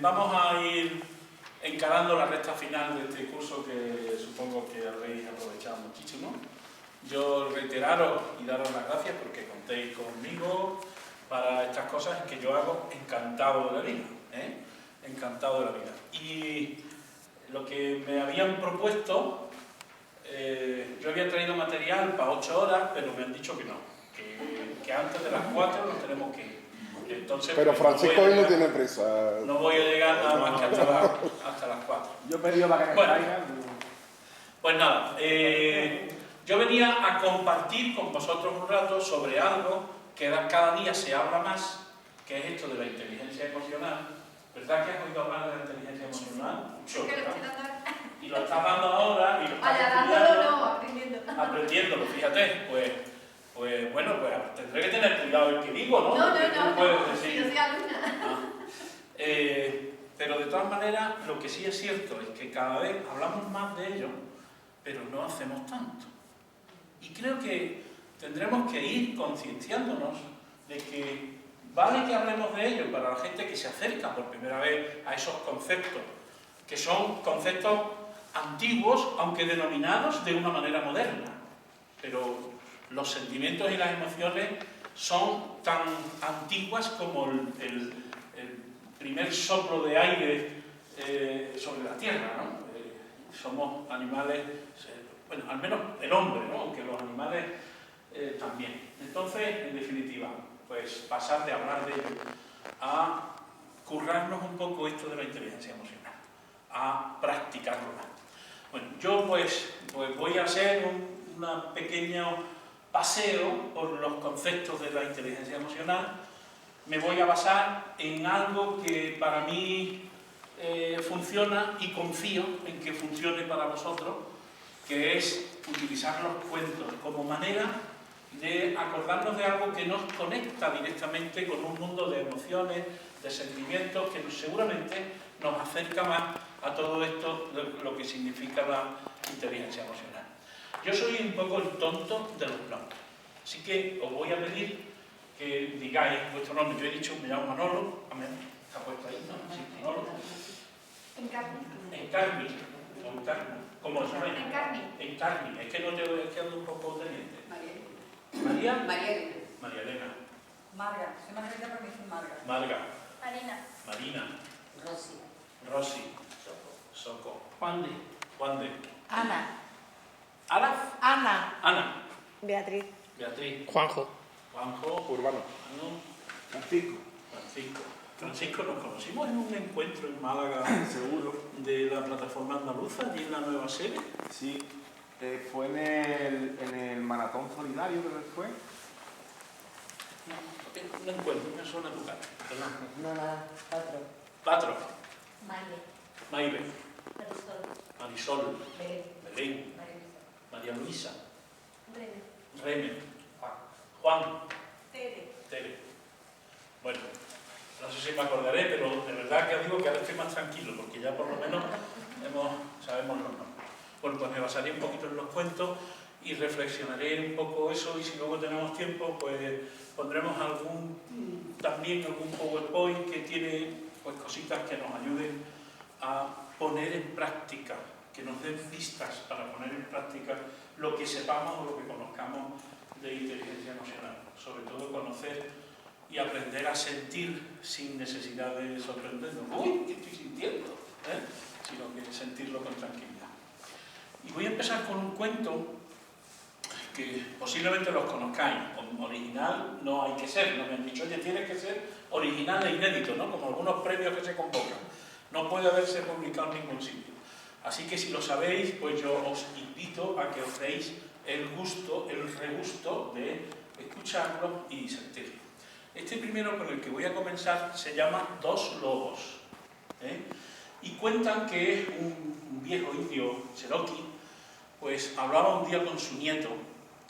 Vamos a ir encarando la recta final de este curso que supongo que habréis aprovechado muchísimo. Yo reiteraros y daros las gracias porque contéis conmigo para estas cosas que yo hago encantado de la vida, encantado de la vida. Y lo que me habían propuesto, yo había traído material para 8 horas, pero me han dicho que no, que antes de las 4 nos tenemos que ir. Entonces, pero pues, Francisco hoy no tiene prisa. No voy a llegar nada más que hasta las 4. Yo he pedido para que me traigan. Pues nada, yo venía a compartir con vosotros un rato sobre algo que cada día se habla más, que es esto de la inteligencia emocional. ¿Verdad que has oído hablar de la inteligencia emocional? Mucho, ¿verdad? Y lo estás dando ahora y lo estás estudiando. Aprendiéndolo, fíjate, pues bueno, pues tendré que tener cuidado el que digo, ¿no? No, puedes decir. yo soy alumna. Pero de todas maneras, lo que sí es cierto es que cada vez hablamos más de ello, pero no hacemos tanto. Y creo que tendremos que ir concienciándonos de que vale que hablemos de ello para la gente que se acerca por primera vez a esos conceptos, que son conceptos antiguos, aunque denominados de una manera moderna. Pero los sentimientos y las emociones son tan antiguas como el primer soplo de aire sobre la tierra, ¿no? Somos animales, bueno, al menos el hombre, ¿no? Aunque los animales también. Entonces, en definitiva, pues pasar de hablar de ello a currarnos un poco esto de la inteligencia emocional, a practicarlo. Bueno, yo pues voy a hacer un pequeño paseo por los conceptos de la inteligencia emocional. Me voy a basar en algo que para mí funciona y confío en que funcione para vosotros, que es utilizar los cuentos como manera de acordarnos de algo que nos conecta directamente con un mundo de emociones, de sentimientos, que seguramente nos acerca más a todo esto, lo que significa la inteligencia emocional. Yo soy un poco el tonto de los nombres, así que os voy a pedir que digáis vuestro nombre. Yo he dicho, me llamo Manolo, está puesto ahí, ¿no? Sí, Manolo. Encarni. ¿Cómo se llama? Encarni. Es que no te voy a quedar un poco teniente. María. María Elena. Marga. Soy Margarita, pero me dicen Marga. Marga. Marina. Rosy. Soco. Juan de. Ana. Ana. Beatriz. Juanjo. Urbano. Francisco, nos conocimos en un encuentro en Málaga, Seguro. de la plataforma andaluza, allí en la nueva sede. Sí. Fue en el maratón solidario, creo que fue. Un encuentro, me suena tu cara. No, nada. 4. Patro. Maile. Maire. Marisol. Belén. María Luisa. Reme. Juan. Tere. Bueno, no sé si me acordaré, pero de verdad que os digo que ahora estoy más tranquilo, porque ya por lo menos sabemos los nombres. Bueno, pues me basaré un poquito en los cuentos y reflexionaré un poco eso, y si luego tenemos tiempo, pues pondremos también algún PowerPoint que tiene pues cositas que nos ayuden a poner en práctica, que nos den pistas para poner en práctica lo que sepamos o lo que conozcamos de inteligencia emocional. Sobre todo conocer y aprender a sentir sin necesidad de sorprendernos. ¡Uy, qué estoy sintiendo! Sino que sentirlo con tranquilidad. Y voy a empezar con un cuento que posiblemente los conozcáis. Original no hay que ser, no me han dicho, oye, tiene que ser original e inédito, ¿no? Como algunos premios que se convocan. No puede haberse publicado en ningún sitio. Así que si lo sabéis, pues yo os invito a que os deis el regusto de escucharlo y sentirlo. Este primero con el que voy a comenzar se llama Dos lobos. Y cuentan que un viejo indio cherokee pues hablaba un día con su nieto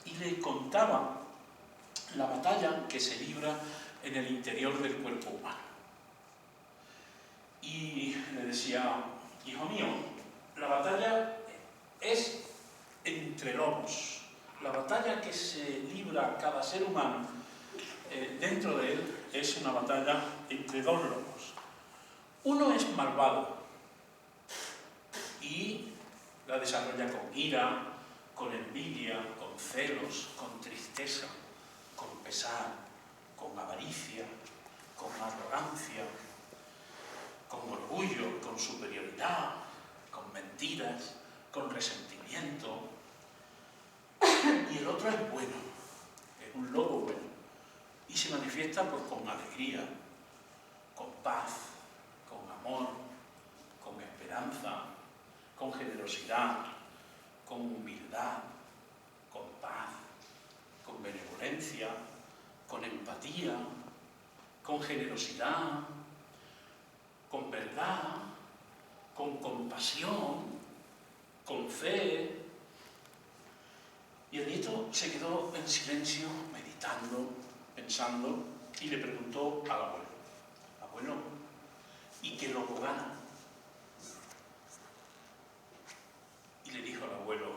y le contaba la batalla que se libra en el interior del cuerpo humano. Y le decía, hijo mío, la batalla es entre lobos. La batalla que se libra cada ser humano dentro de él es una batalla entre dos lobos. Uno es malvado y la desarrolla con ira, con envidia, con celos, con tristeza, con pesar, con avaricia, con arrogancia, con orgullo, con superioridad, con mentiras, con resentimiento. Y el otro es bueno, es un lobo bueno, y se manifiesta pues, con alegría, con paz, con amor, con esperanza, con generosidad, con humildad, con paz, con benevolencia, con empatía, con generosidad, con verdad, con compasión, con fe. Y el nieto se quedó en silencio, meditando, pensando, y le preguntó al abuelo: abuelo, ¿y qué lobo gana? Y le dijo al abuelo: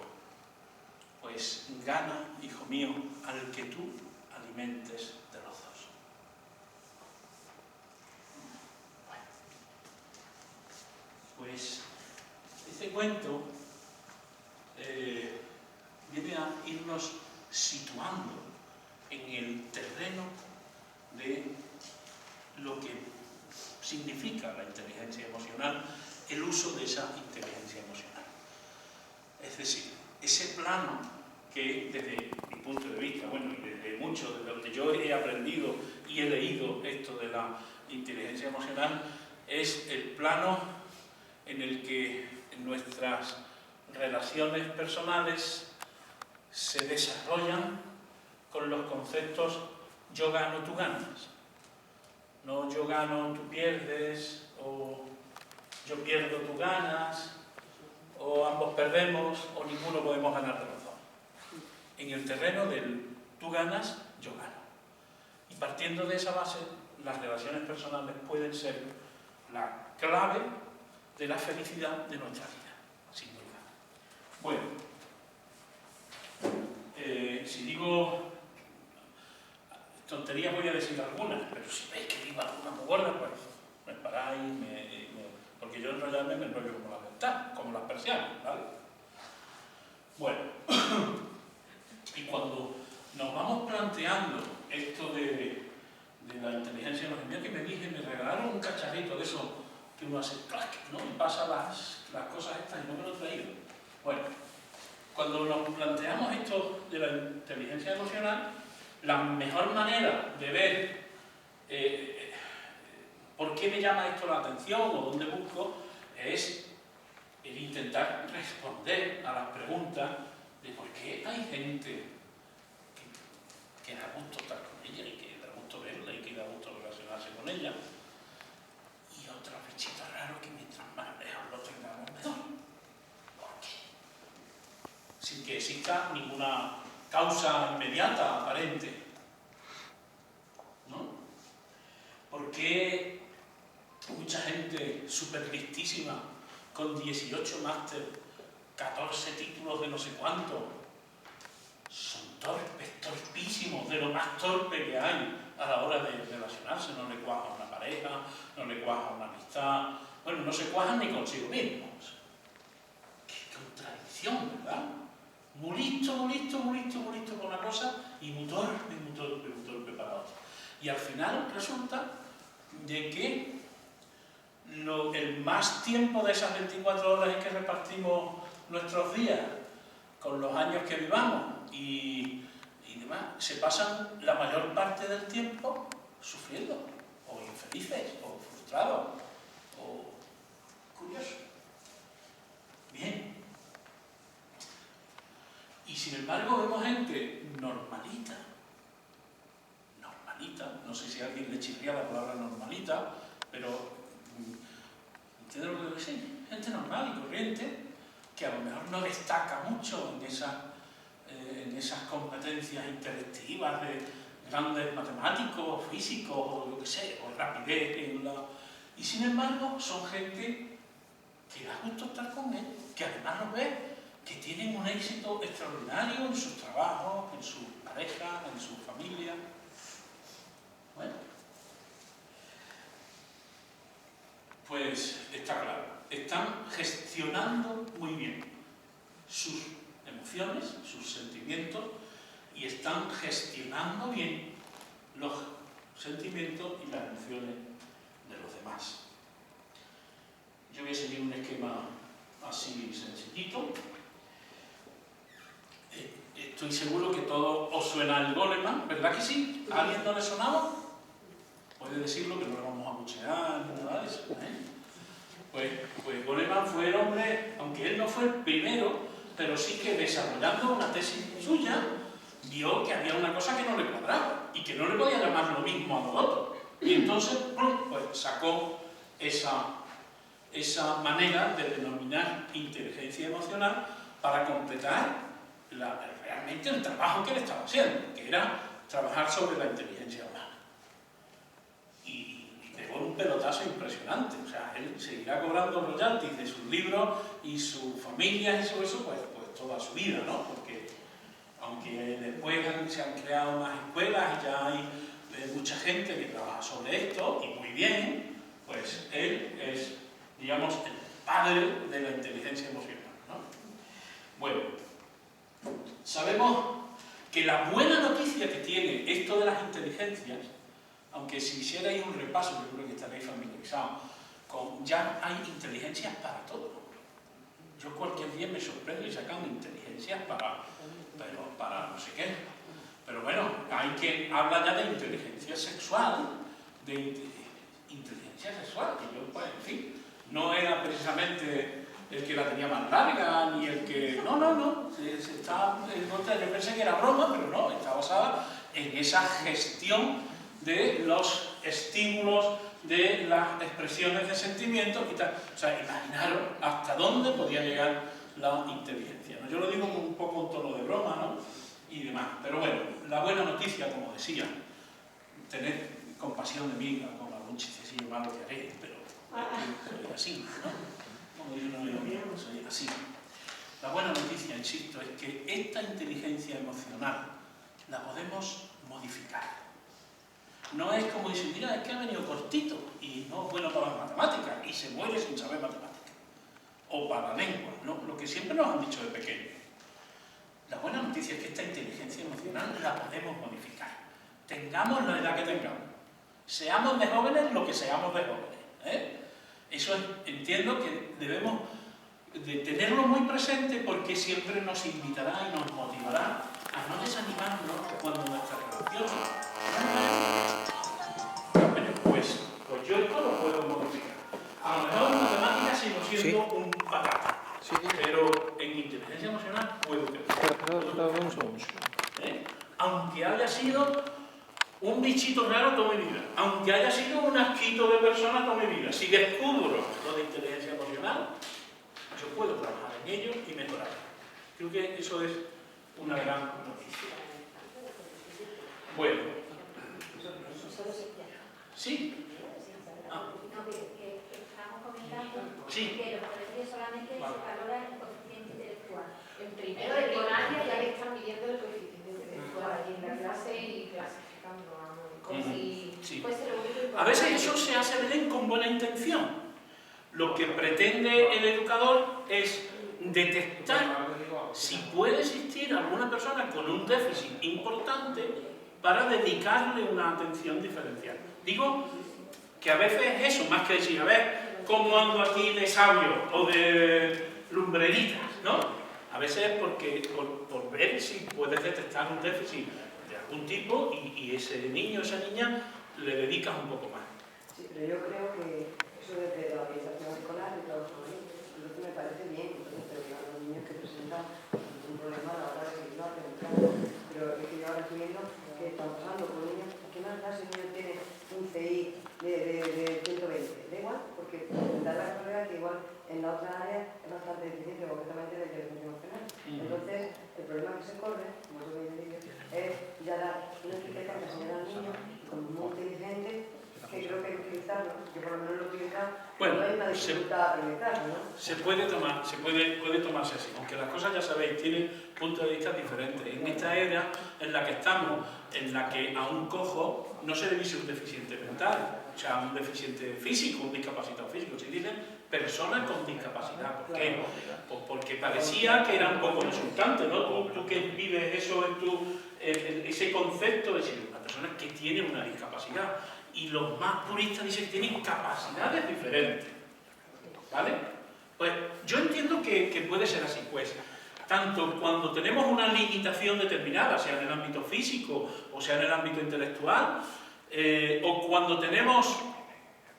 pues gana, hijo mío, al que tú alimentes de los dos. Bueno, pues este cuento viene a irnos situando en el terreno de lo que significa la inteligencia emocional, el uso de esa inteligencia emocional. Es decir, ese plano que desde mi punto de vista, bueno, y desde mucho, desde donde yo he aprendido y he leído esto de la inteligencia emocional, es el plano en el que nuestras relaciones personales se desarrollan con los conceptos yo gano, tú ganas. No yo gano, tú pierdes, o yo pierdo, tú ganas, o ambos perdemos, o ninguno podemos ganar de los dos. En el terreno del tú ganas, yo gano. Y partiendo de esa base, las relaciones personales pueden ser la clave de la felicidad de nuestra vida, sin duda. Bueno, si digo tonterías voy a decir algunas, pero si veis que digo alguna muy gorda, pues me paráis, porque yo enrollarme me enrollo como las ventanas, como las persianas, ¿vale? Bueno, y cuando nos vamos planteando esto de la inteligencia emocional, que me dije, me regalaron un cacharrito de eso que uno hace clac, ¿no? Y pasa las cosas estas y no me lo he traído. Bueno, cuando nos planteamos esto de la inteligencia emocional, la mejor manera de ver por qué me llama esto la atención o dónde busco es el intentar responder a las preguntas de por qué hay gente que da gusto estar con ella y que da gusto verla y que da gusto relacionarse con ella, y otros bichitos raros que mientras más lejos lo tengamos mejor. ¿Por qué? Sin que exista ninguna causa inmediata, aparente. ¿No? ¿Por qué mucha gente súper listísima, con 18 máster, 14 títulos de no sé cuánto, son torpes, torpísimos, de lo más torpe que hay a la hora de relacionarse? No le cuaja una pareja, no le cuaja una amistad, bueno, no se cuajan ni consigo mismos. Qué contradicción, ¿verdad? Muy listo con una cosa y muy torpe para otra. Y al final resulta de que el más tiempo de esas 24 horas en que repartimos nuestros días con los años que vivamos y demás, se pasan la mayor parte del tiempo sufriendo, o infelices, o frustrados, o curiosos. Bien. Y sin embargo vemos gente normalita, no sé si a alguien le chirría la palabra normalita, pero ¿entiendes lo que quiero decir? Gente normal y corriente, que a lo mejor no destaca mucho en esas competencias intelectivas de grandes matemáticos, físicos, o lo que sé, o rapidez y sin embargo son gente que da gusto estar con él, que además los ve que tienen un éxito extraordinario en sus trabajos, en su pareja, en su familia. Bueno, pues está claro. Están gestionando muy bien sus emociones, sus sentimientos, y están gestionando bien los sentimientos y las emociones de los demás. Yo voy a seguir un esquema así sencillito. Estoy seguro que todo os suena el Goleman, ¿verdad que sí? ¿A alguien no le sonaba? Puede decirlo, que no le vamos a buchear ni nada de eso, ¿eh? Pues Goleman fue el hombre, aunque él no fue el primero, pero sí que desarrollando una tesis suya, vio que había una cosa que no le cuadraba y que no le podía llamar lo mismo a los otros. Y entonces, pues sacó esa manera de denominar inteligencia emocional para completar realmente el trabajo que él estaba haciendo, que era trabajar sobre la inteligencia humana. Y pegó un pelotazo impresionante. O sea, él seguirá cobrando royalties de sus libros y su familia y todo eso, pues toda su vida, ¿no? Porque aunque después se han creado más escuelas y ya hay mucha gente que trabaja sobre esto, y muy bien, pues él es, digamos, el padre de la inteligencia emocional, ¿no? Bueno, sabemos que la buena noticia que tiene esto de las inteligencias, aunque si hicierais un repaso, yo creo que estaréis familiarizados, ya hay inteligencias para todo. Yo cualquier día me sorprendo y sacando inteligencias para no sé qué. Pero bueno, hay quien habla ya de inteligencia sexual, de inteligencia sexual, que yo, pues, en fin, no era precisamente el que la tenía más larga, ni el que... No, se está en contra, yo pensé que era broma, pero no, está basada en esa gestión de los estímulos, de las expresiones de sentimientos y tal. O sea, imaginaros hasta dónde podía llegar la inteligencia, ¿no? Yo lo digo con un poco un tono de broma, ¿no? Y demás. Pero bueno, la buena noticia, como decía, tened compasión de mí con algún chistecillo malo que haré, pero soy así, ¿no? Como yo no digo bien, soy así. La buena noticia, insisto, es que esta inteligencia emocional la podemos modificar. No es como decir, mira, es que ha venido cortito y no es bueno para las matemáticas y se muere sin saber matemáticas. O para la lengua, ¿no? Lo que siempre nos han dicho de pequeño. La buena noticia es que esta inteligencia emocional la podemos modificar. Tengamos la edad que tengamos. Seamos de jóvenes lo que seamos de jóvenes, ¿eh? Eso entiendo que debemos de tenerlo muy presente, porque siempre nos invitará y nos motivará a no desanimarnos cuando nuestra relación... Bueno, pues yo esto lo puedo modificar. A lo mejor en matemáticas sigo siendo un patata, pero en inteligencia emocional puedo crecer. Aunque haya sido un bichito raro toda mi vida, aunque haya sido un asquito de persona toda mi vida, si descubro lo de inteligencia emocional, yo puedo trabajar en ello y mejorar. Creo que eso es una gran noticia. Bueno. ¿Sí? No, que estamos comentando Sí. que los colegios solamente se valora el coeficiente intelectual. En primero de primaria ya le están midiendo el coeficiente intelectual aquí en la clase y clasificando como si fuese lo único importante. A veces eso se hace bien con buena intención. Lo que pretende el educador es detectar si puede existir alguna persona con un déficit importante para dedicarle una atención diferencial. Digo que a veces es eso, más que decir, a ver, cómo ando aquí de sabio o de lumbrerita, ¿no? A veces es porque, por ver si puedes detectar un déficit de algún tipo y ese niño o esa niña le dedicas un poco más. Sí, pero yo creo que eso desde la orientación escolar y todo eso, entonces me parece bien, entonces, pero claro, los niños que presentan un problema a la hora de seguir no hacen claro, pero es que yo ahora estoy viendo que están pasando con niños, ¿qué más da si el niño tiene un CI de 120? Da igual, porque da la carrera que igual en la otra área es bastante deficiente, concretamente de inteligencia emocional. Entonces, el problema que se corre, como tú me dices, es ya dar una etiqueta que señala al niño como muy inteligente, que creo que hay que utilizarlo, que por lo menos lo utilizan, bueno, no hay una dificultad de aprendizaje, ¿no? Se puede tomarse así, aunque las cosas, ya sabéis, tienen puntos de vista diferentes. En esta era en la que estamos, en la que a un cojo no se le dice un deficiente mental, sea un deficiente físico, un discapacitado físico, se dicen personas con discapacidad. ¿Por qué? Pues porque parecía que era un poco insultante, ¿no? Tú que vives eso ese concepto de decir, una persona que tiene una discapacidad. Y los más puristas dicen que tienen capacidades diferentes. ¿Vale? Pues yo entiendo que puede ser así, pues. Tanto cuando tenemos una limitación determinada, sea en el ámbito físico o sea en el ámbito intelectual, o cuando tenemos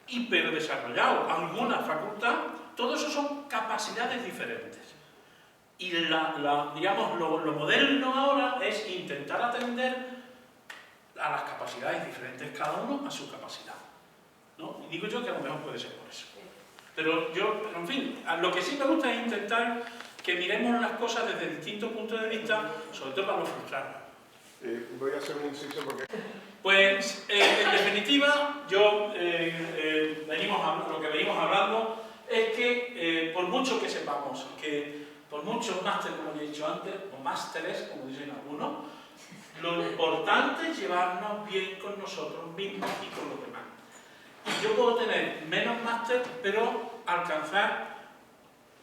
hiperdesarrollado alguna facultad, todo eso son capacidades diferentes. Y digamos, lo moderno ahora es intentar atender a las capacidades diferentes, cada uno a su capacidad, ¿no? Y digo yo que a lo mejor puede ser por eso. Pero en fin, lo que sí me gusta es intentar que miremos las cosas desde distintos puntos de vista, sobre todo para no frustrarnos. Voy a hacer un inciso porque... Pues, en definitiva, lo que venimos hablando es que, por mucho que sepamos, que por muchos másteres, como he dicho antes, o másteres, como dicen algunos, lo importante es llevarnos bien con nosotros mismos y con los demás. Y yo puedo tener menos máster, pero alcanzar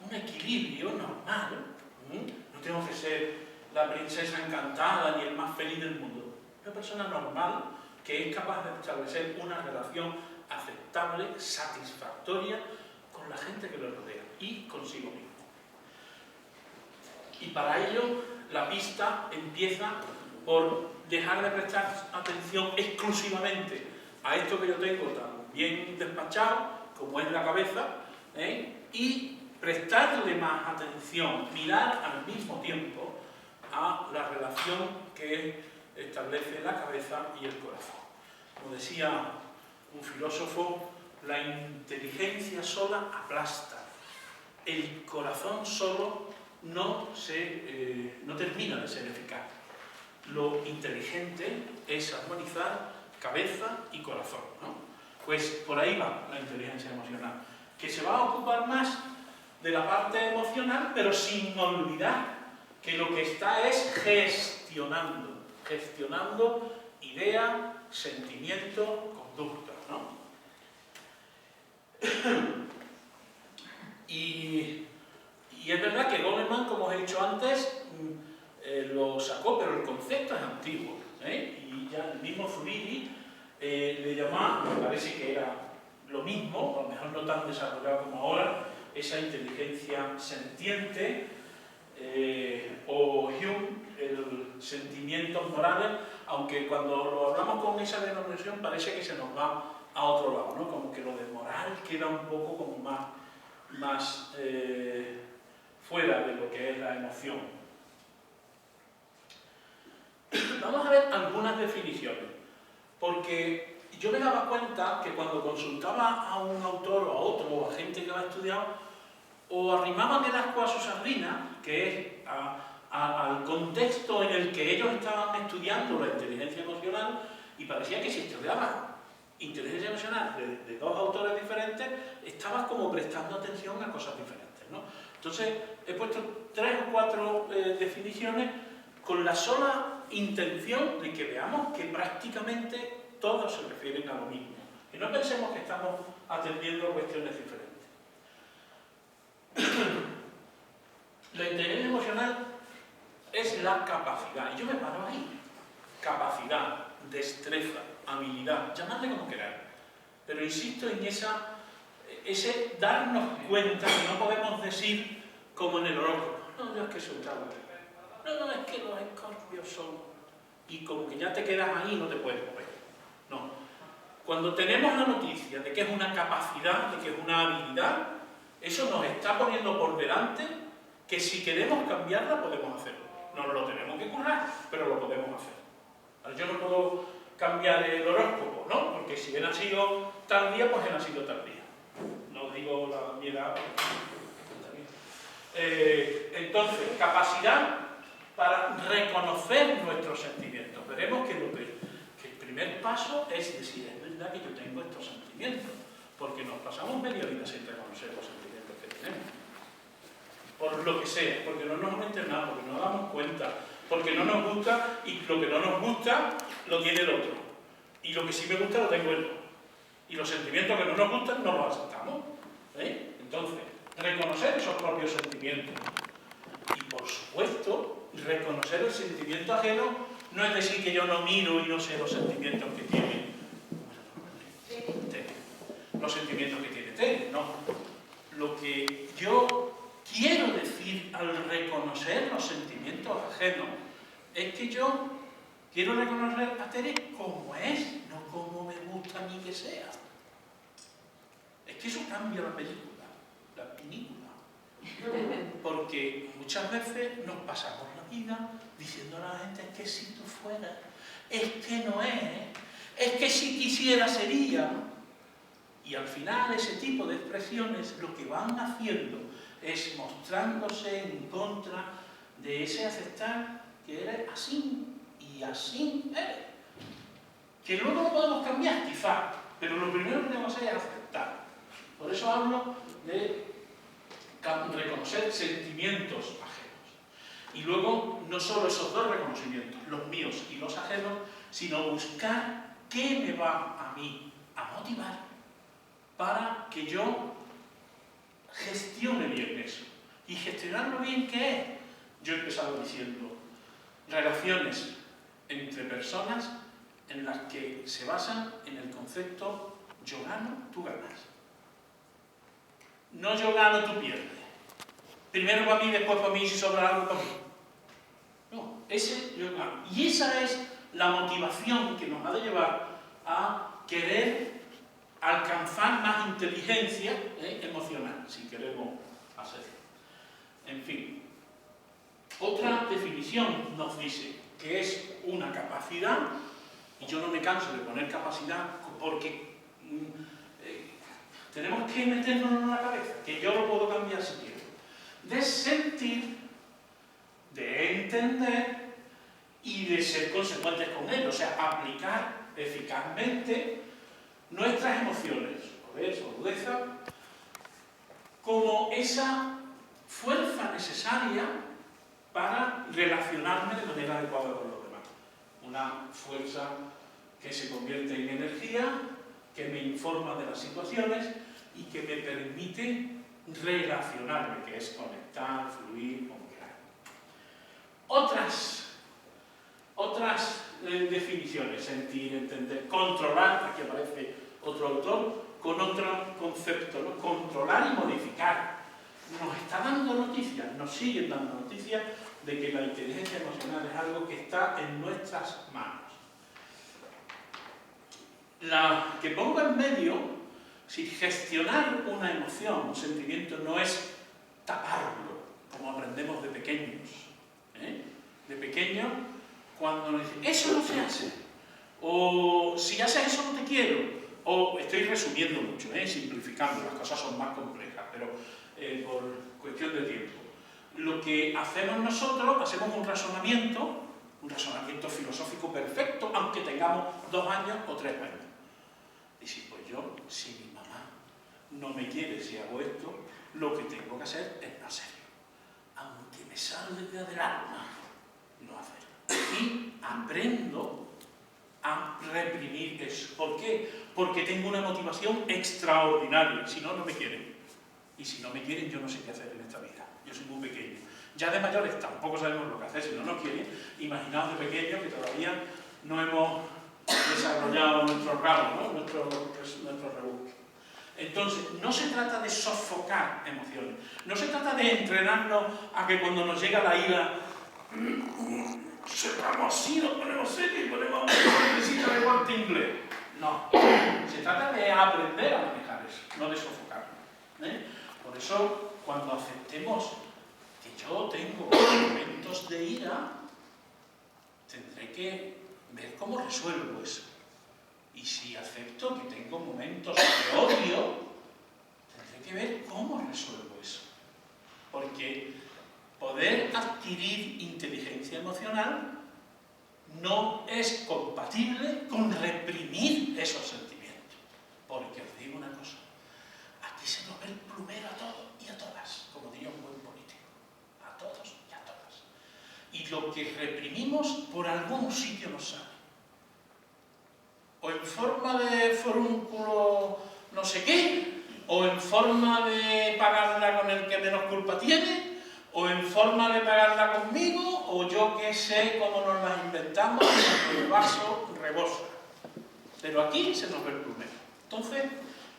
un equilibrio normal. No tengo que ser la princesa encantada ni el más feliz del mundo. Una persona normal que es capaz de establecer una relación aceptable, satisfactoria con la gente que lo rodea y consigo mismo. Y para ello la pista empieza por dejar de prestar atención exclusivamente a esto que yo tengo tan bien despachado como es la cabeza, y prestarle más atención, mirar al mismo tiempo a la relación que establece la cabeza y el corazón. Como decía un filósofo, la inteligencia sola aplasta, el corazón solo no termina de ser eficaz. Lo inteligente es armonizar cabeza y corazón, ¿no? Pues por ahí va la inteligencia emocional, que se va a ocupar más de la parte emocional, pero sin olvidar que lo que está es gestionando idea, sentimiento, conducta, ¿no? Y es verdad que Goleman, como os he dicho antes, lo sacó, pero el concepto es antiguo, y ya el mismo Zubiri le llamaba, me parece que era lo mismo, a lo mejor no tan desarrollado como ahora, esa inteligencia sentiente, o Hume, el sentimientos morales, aunque cuando lo hablamos con esa denominación parece que se nos va a otro lado, ¿no? Como que lo de moral queda un poco como más fuera de lo que es la emoción. Vamos a ver algunas definiciones, porque yo me daba cuenta que cuando consultaba a un autor o a otro, o a gente que lo ha estudiado, o arrimaban el asco a su sardina, que es al contexto en el que ellos estaban estudiando la inteligencia emocional, y parecía que si estudiaba inteligencia emocional de dos autores diferentes, estabas como prestando atención a cosas diferentes, ¿no? Entonces, he puesto 3 o 4 definiciones con la sola intención de que veamos que prácticamente todos se refieren a lo mismo. Y no pensemos que estamos atendiendo cuestiones diferentes. La inteligencia emocional es la capacidad, y yo me paro ahí. Capacidad, destreza, habilidad, llamadle como queráis. Pero insisto en ese darnos cuenta que no podemos decir como en el horóscopo. No, yo es que soy tal. No, es que los escorpios son... Y como que ya te quedas ahí y no te puedes mover. No. Cuando tenemos la noticia de que es una capacidad, de que es una habilidad, eso nos está poniendo por delante que si queremos cambiarla podemos hacerlo. Nos lo tenemos que currar, pero lo podemos hacer. Yo no puedo cambiar el horóscopo, ¿no? Porque si he nacido tal día, pues he nacido tal día. No digo mi edad. Entonces, capacidad para reconocer nuestros sentimientos. Veremos que el primer paso es decir, es verdad que yo tengo estos sentimientos, porque nos pasamos media vida sin reconocer los sentimientos que tenemos. Por lo que sea, porque no nos hemos entrenado, porque no nos damos cuenta, porque no nos gusta, y lo que no nos gusta lo tiene el otro. Y lo que sí me gusta lo tengo yo. Y los sentimientos que no nos gustan no los aceptamos. Entonces, reconocer esos propios sentimientos. Y por supuesto, reconocer el sentimiento ajeno no es decir que yo no miro y no sé los sentimientos que tiene Tere. Los sentimientos que tiene Tere, no. Lo que yo quiero decir al reconocer los sentimientos ajenos es que yo quiero reconocer a Tere como es, no como me gusta a mí que sea. Es que eso cambia la película, la película. Porque muchas veces nos pasamos la vida diciendo a la gente: es que si tú fueras, es que no es que si quisiera sería. Y al final ese tipo de expresiones lo que van haciendo es mostrándose en contra de ese aceptar que eres así y así eres. Que luego lo podemos cambiar, quizá, pero lo primero que tenemos que hacer es aceptar. Por eso hablo de reconocer sentimientos ajenos. Y luego, no solo esos dos reconocimientos, los míos y los ajenos, sino buscar qué me va a mí a motivar para que yo gestione bien eso. Y gestionarlo bien, ¿qué es? Yo he empezado diciendo relaciones entre personas en las que se basan en el concepto yo gano, tú ganas. No yo gano, tú pierdes. Primero para mí, después para mí, si sobra algo para mí. No, ese yo gano. Y esa es la motivación que nos ha de llevar a querer alcanzar más inteligencia emocional, si queremos hacerlo. En fin, otra definición nos dice que es una capacidad, y yo no me canso de poner capacidad porque tenemos que meternos en la cabeza, que yo lo puedo cambiar si quiero, de sentir, de entender y de ser consecuentes con ello, o sea, aplicar eficazmente nuestras emociones, poder o rudeza, como esa fuerza necesaria para relacionarme de manera adecuada con los demás. Una fuerza que se convierte en energía, que me informa de las situaciones y que me permite relacionarme, que es conectar, fluir, como queráis. Otras definiciones: sentir, entender, controlar. Aquí aparece otro autor con otro concepto, ¿no? Controlar y modificar. Nos está dando noticias, nos siguen dando noticias de que la inteligencia emocional es algo que está en nuestras manos. La que pongo en medio, si gestionar una emoción, un sentimiento, no es taparlo, como aprendemos de pequeños. De pequeños, cuando nos dicen, eso no se hace, o si haces eso no te quiero, o estoy resumiendo mucho, simplificando, las cosas son más complejas, pero por cuestión de tiempo. Lo que hacemos nosotros, hacemos un razonamiento filosófico perfecto, aunque tengamos 2 años o 3 años. Y si pues yo, si mi mamá no me quiere si hago esto, lo que tengo que hacer es no hacerlo. Aunque me salga del alma, no hacerlo. Y aprendo a reprimir eso. ¿Por qué? Porque tengo una motivación extraordinaria. Si no, no me quieren. Y si no me quieren, yo no sé qué hacer en esta vida. Yo soy muy pequeño. Ya de mayores tampoco sabemos lo que hacer si no nos quieren. Imaginaos de pequeños que todavía no hemos desarrollado nuestro ramo, ¿no? nuestro rebusque. Entonces, no se trata de sofocar emociones. No se trata de entrenarnos a que cuando nos llega la ira sepamos así, nos ponemos serios y ponemos una necesita de guante inglés. No. Se trata de aprender a manejar eso, no de sofocarlo. Por eso, cuando aceptemos que yo tengo momentos de ira, tendré que ver cómo resuelvo eso. Y si acepto que tengo momentos de odio, tendré que ver cómo resuelvo eso. Porque poder adquirir inteligencia emocional no es compatible con reprimir esos sentimientos. Porque os digo una cosa, aquí se nos ve el plumero a todos y a todas, como diría un buen político. A todos y a todas. Y lo que reprimimos por algún sitio nos sale. O en forma de forúnculo no sé qué, o en forma de pagarla con el que menos culpa tiene, o en forma de pagarla conmigo, o yo qué sé cómo nos las inventamos, el vaso rebosa. Pero aquí se nos ve el plumero. Entonces,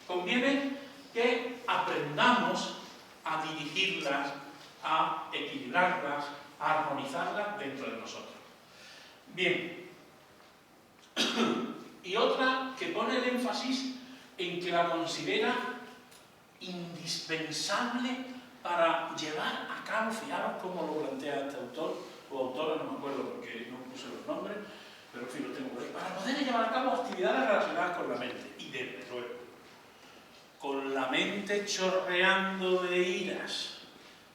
conviene que aprendamos a dirigirlas, a equilibrarlas, a armonizarlas dentro de nosotros. Bien. Y otra que pone el énfasis en que la considera indispensable para llevar a cabo, fijaros cómo lo plantea este autor, o autora, no me acuerdo porque no puse los nombres, pero en fin, lo tengo por ahí, para poder llevar a cabo actividades relacionadas con la mente. Y desde luego, con la mente chorreando de iras,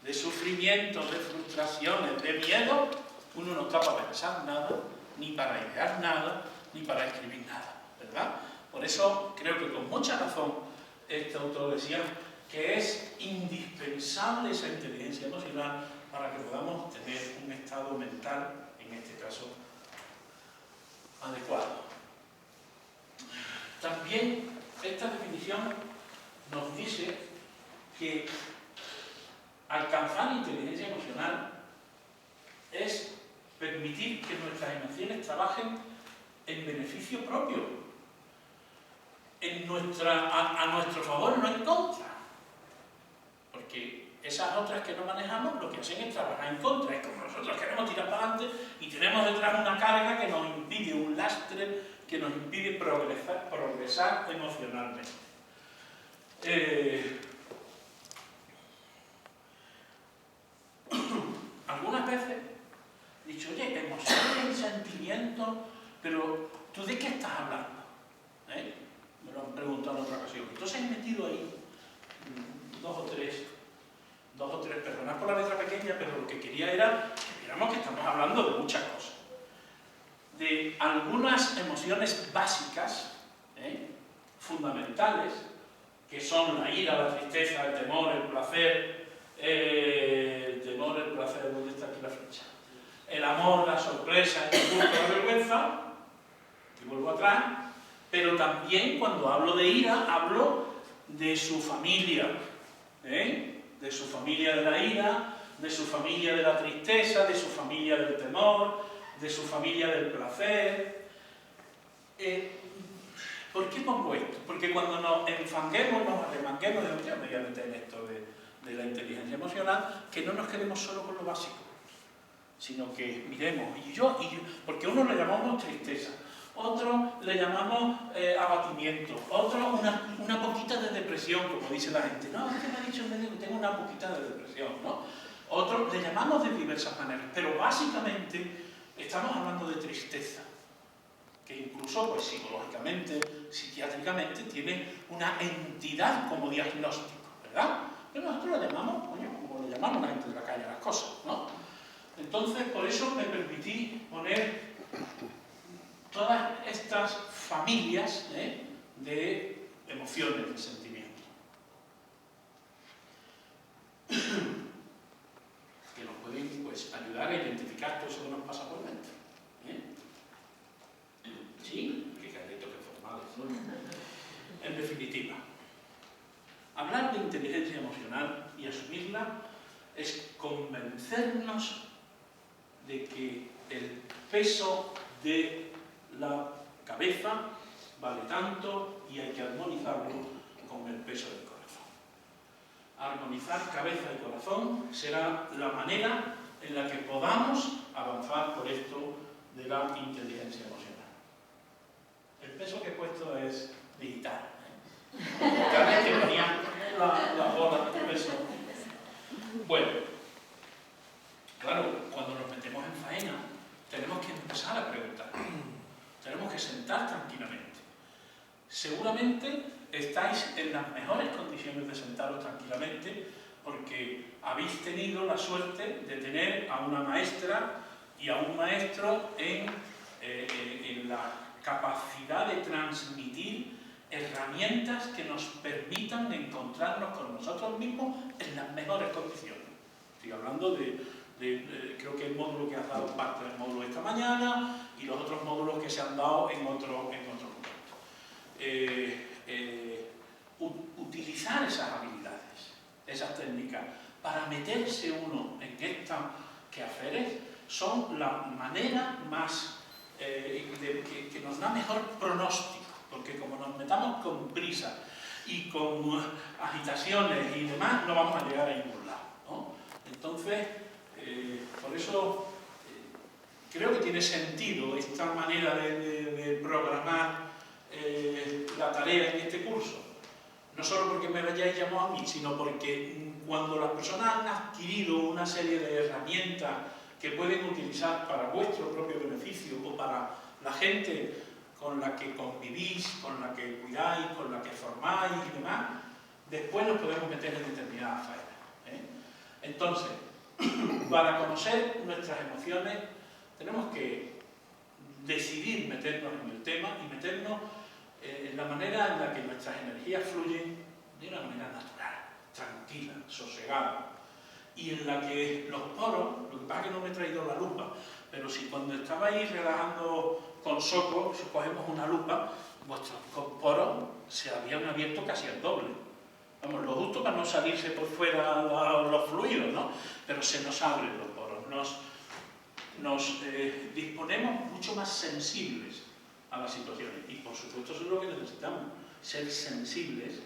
de sufrimientos, de frustraciones, de miedo, uno no está para pensar nada, ni para idear nada, ni para escribir nada, ¿verdad? Por eso creo que con mucha razón este autor decía que es indispensable esa inteligencia emocional para que podamos tener un estado mental, en este caso, adecuado. También esta definición nos dice que alcanzar inteligencia emocional es permitir que nuestras emociones trabajen en beneficio propio, a nuestro favor, no en contra. Porque esas otras que no manejamos lo que hacen es trabajar en contra. Es como nosotros queremos tirar para adelante y tenemos detrás una carga que nos impide, un lastre que nos impide progresar emocionalmente. Algunas veces he dicho, oye, emociones, sentimientos, pero ¿tú de qué estás hablando? Me lo han preguntado en otra ocasión. Entonces he metido ahí dos o tres personas por la letra pequeña, pero lo que quería era que viéramos que estamos hablando de muchas cosas. De algunas emociones básicas, fundamentales, que son la ira, la tristeza, el temor, el placer, ¿dónde está aquí la flecha? El amor, la sorpresa, el culpa, la vergüenza, y vuelvo atrás, pero también cuando hablo de ira, hablo de su familia, de su familia de la ira, de su familia de la tristeza, de su familia del temor, de su familia del placer. ¿Por qué pongo esto? Porque cuando nos enfanguemos, nos arremanguemos mediante en esto de la inteligencia emocional, que no nos quedemos solo con lo básico, sino que miremos, porque uno le llamamos tristeza, otro le llamamos abatimiento, otro una poquita de depresión, como dice la gente. No, es que me ha dicho el médico que tengo una poquita de depresión, ¿no? Otro le llamamos de diversas maneras, pero básicamente estamos hablando de tristeza, que incluso pues, psicológicamente, psiquiátricamente, tiene una entidad como diagnóstico, ¿verdad? Pero nosotros lo llamamos, coño, como le llamamos la gente de la calle a las cosas, ¿no? Entonces, por eso me permití poner todas estas familias de emociones, de sentimientos, que nos pueden pues, ayudar a identificar todo eso que nos pasa por dentro. Sí, qué carritos que formales, ¿no? En definitiva, hablar de inteligencia emocional y asumirla es convencernos de que el peso de la cabeza vale tanto y hay que armonizarlo con el peso del corazón. Armonizar cabeza y corazón será la manera en la que podamos avanzar por esto de la inteligencia emocional. El peso que he puesto es digital. Digital es que ponía la bola de peso. Bueno, claro, cuando nos metemos en faena, tenemos que empezar a preguntar. Tenemos que sentar tranquilamente. Seguramente estáis en las mejores condiciones de sentaros tranquilamente porque habéis tenido la suerte de tener a una maestra y a un maestro en la capacidad de transmitir herramientas que nos permitan encontrarnos con nosotros mismos en las mejores condiciones. Estoy hablando creo que el módulo que has dado parte del módulo esta mañana y los otros módulos que se han dado en otro momento. utilizar esas habilidades, esas técnicas, para meterse uno en estos quehaceres, son la manera más que nos da mejor pronóstico, porque como nos metamos con prisa y con agitaciones y demás, no vamos a llegar a ningún lado, ¿no? Entonces, por eso creo que tiene sentido esta manera de programar la tarea en este curso. No solo porque me hayáis llamado a mí, sino porque cuando las personas han adquirido una serie de herramientas que pueden utilizar para vuestro propio beneficio o para la gente con la que convivís, con la que cuidáis, con la que formáis y demás, después nos podemos meter en determinadas faenas, ¿eh? Entonces, para conocer nuestras emociones, tenemos que decidir meternos en el tema y meternos en la manera en la que nuestras energías fluyen de una manera natural, tranquila, sosegada, y en la que los poros, lo que pasa es que no me he traído la lupa, pero si cuando estabais relajando con Soco, si cogemos una lupa, vuestros poros se habían abierto casi al doble. Vamos, lo justo para no salirse por fuera los fluidos, ¿no? Pero se nos abren los poros, nos disponemos mucho más sensibles a las situaciones. Y por supuesto eso es lo que necesitamos, ser sensibles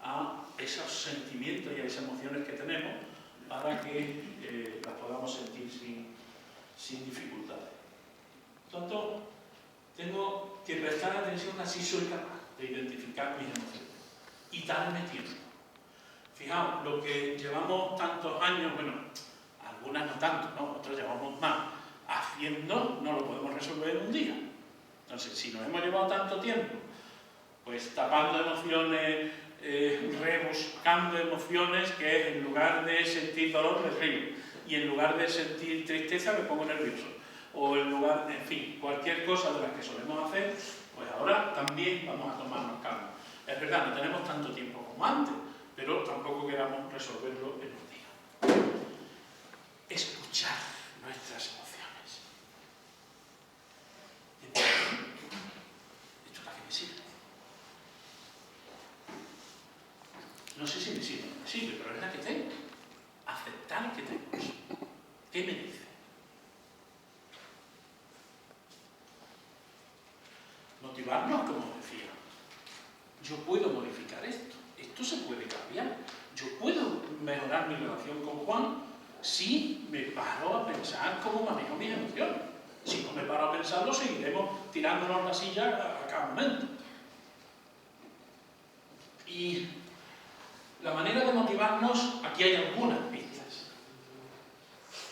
a esos sentimientos y a esas emociones que tenemos para que las podamos sentir sin dificultades. Por tanto, tengo que prestar atención a si soy capaz de identificar mis emociones y darme tiempo. Fijaos, lo que llevamos tantos años, bueno, algunas no tanto, ¿no? Nosotros llevamos más, haciendo no lo podemos resolver en un día. Entonces, si nos hemos llevado tanto tiempo, pues tapando emociones, rebuscando emociones, que es en lugar de sentir dolor me río, y en lugar de sentir tristeza me pongo nervioso, o en lugar, en fin, cualquier cosa de las que solemos hacer, pues ahora también vamos a tomarnos calma. Es verdad, no tenemos tanto tiempo como antes, pero tampoco queramos resolverlo en un día. Escuchar nuestras emociones. ¿Esto para qué me sirve? No sé si me sirve o no me sirve, pero es la que tengo. Aceptar que tengo eso. ¿Qué me dice? Motivarnos, como decía. Yo puedo modificar esto. Esto se puede cambiar. Yo puedo mejorar mi relación con Juan si me paro a pensar cómo manejo mis emociones. Si no me paro a pensarlo, seguiremos tirándonos la silla a cada momento. Y la manera de motivarnos, aquí hay algunas pistas.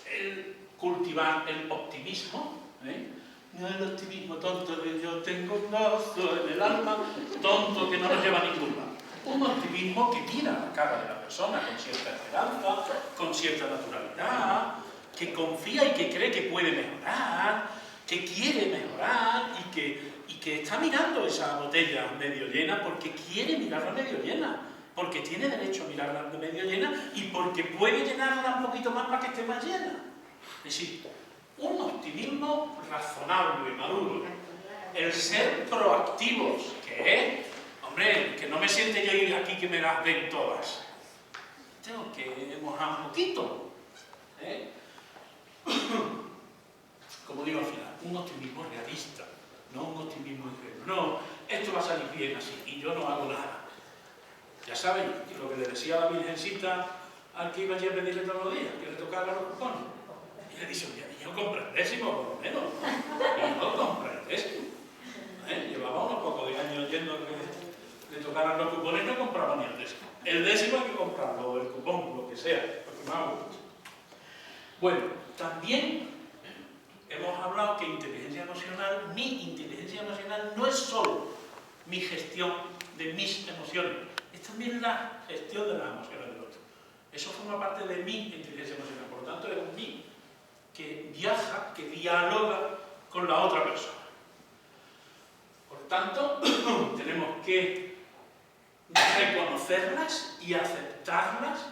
El cultivar el optimismo, no el optimismo tonto de yo tengo un gozo en el alma, tonto que no nos lleva a ningún lado. Un optimismo que mira la cara de la persona con cierta esperanza, con cierta naturalidad, que confía y que cree que puede mejorar, que quiere mejorar y que está mirando esa botella medio llena porque quiere mirarla medio llena, porque tiene derecho a mirarla medio llena y porque puede llenarla un poquito más para que esté más llena. Es decir, un optimismo razonable, maduro. El ser proactivos, que es, hombre, que no me siente yo aquí que me las den todas. Tengo que mojar un poquito. Como digo al final, un optimismo realista, no un optimismo ingenuo. No, esto va a salir bien así y yo no hago nada. Ya sabéis, lo que le decía a la Virgencita al que iba allí a pedirle todos los días, que le tocara los cupones. Y le dice, oye, yo compra el décimo por lo menos, y no compra el décimo. Llevaba unos pocos de años yendo que le tocaran los cupones y no compraba ni el décimo. El décimo hay que comprarlo, el cupón, lo que sea, lo que más guste. Bueno, también hemos hablado que inteligencia emocional, mi inteligencia emocional no es solo mi gestión de mis emociones, es también la gestión de las emociones del otro. Eso forma parte de mi inteligencia emocional, por lo tanto es un mí que viaja, que dialoga con la otra persona. Por tanto, tenemos que reconocerlas y aceptarlas,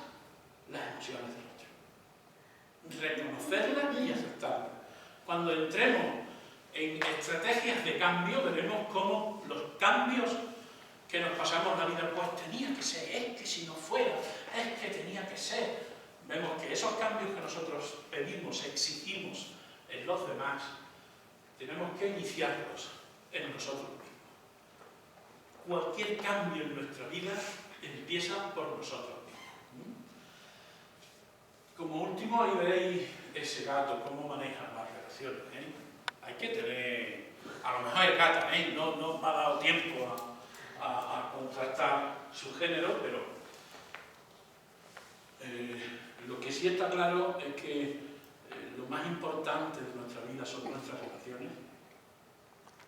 las emociones del otro. Reconocerlas y aceptarlas. Cuando entremos en estrategias de cambio, veremos cómo los cambios que nos pasamos la vida, pues tenía que ser, es que si no fuera, es que tenía que ser. Vemos que esos cambios que nosotros pedimos, exigimos en los demás, tenemos que iniciarlos en nosotros mismos. Cualquier cambio en nuestra vida empieza por nosotros mismos. Como último, ahí veréis ese gato, cómo maneja las relaciones. Hay que tener, a lo mejor es gata, no me ha dado tiempo a contrastar su género, pero lo que sí está claro es que lo más importante de nuestra vida son nuestras relaciones.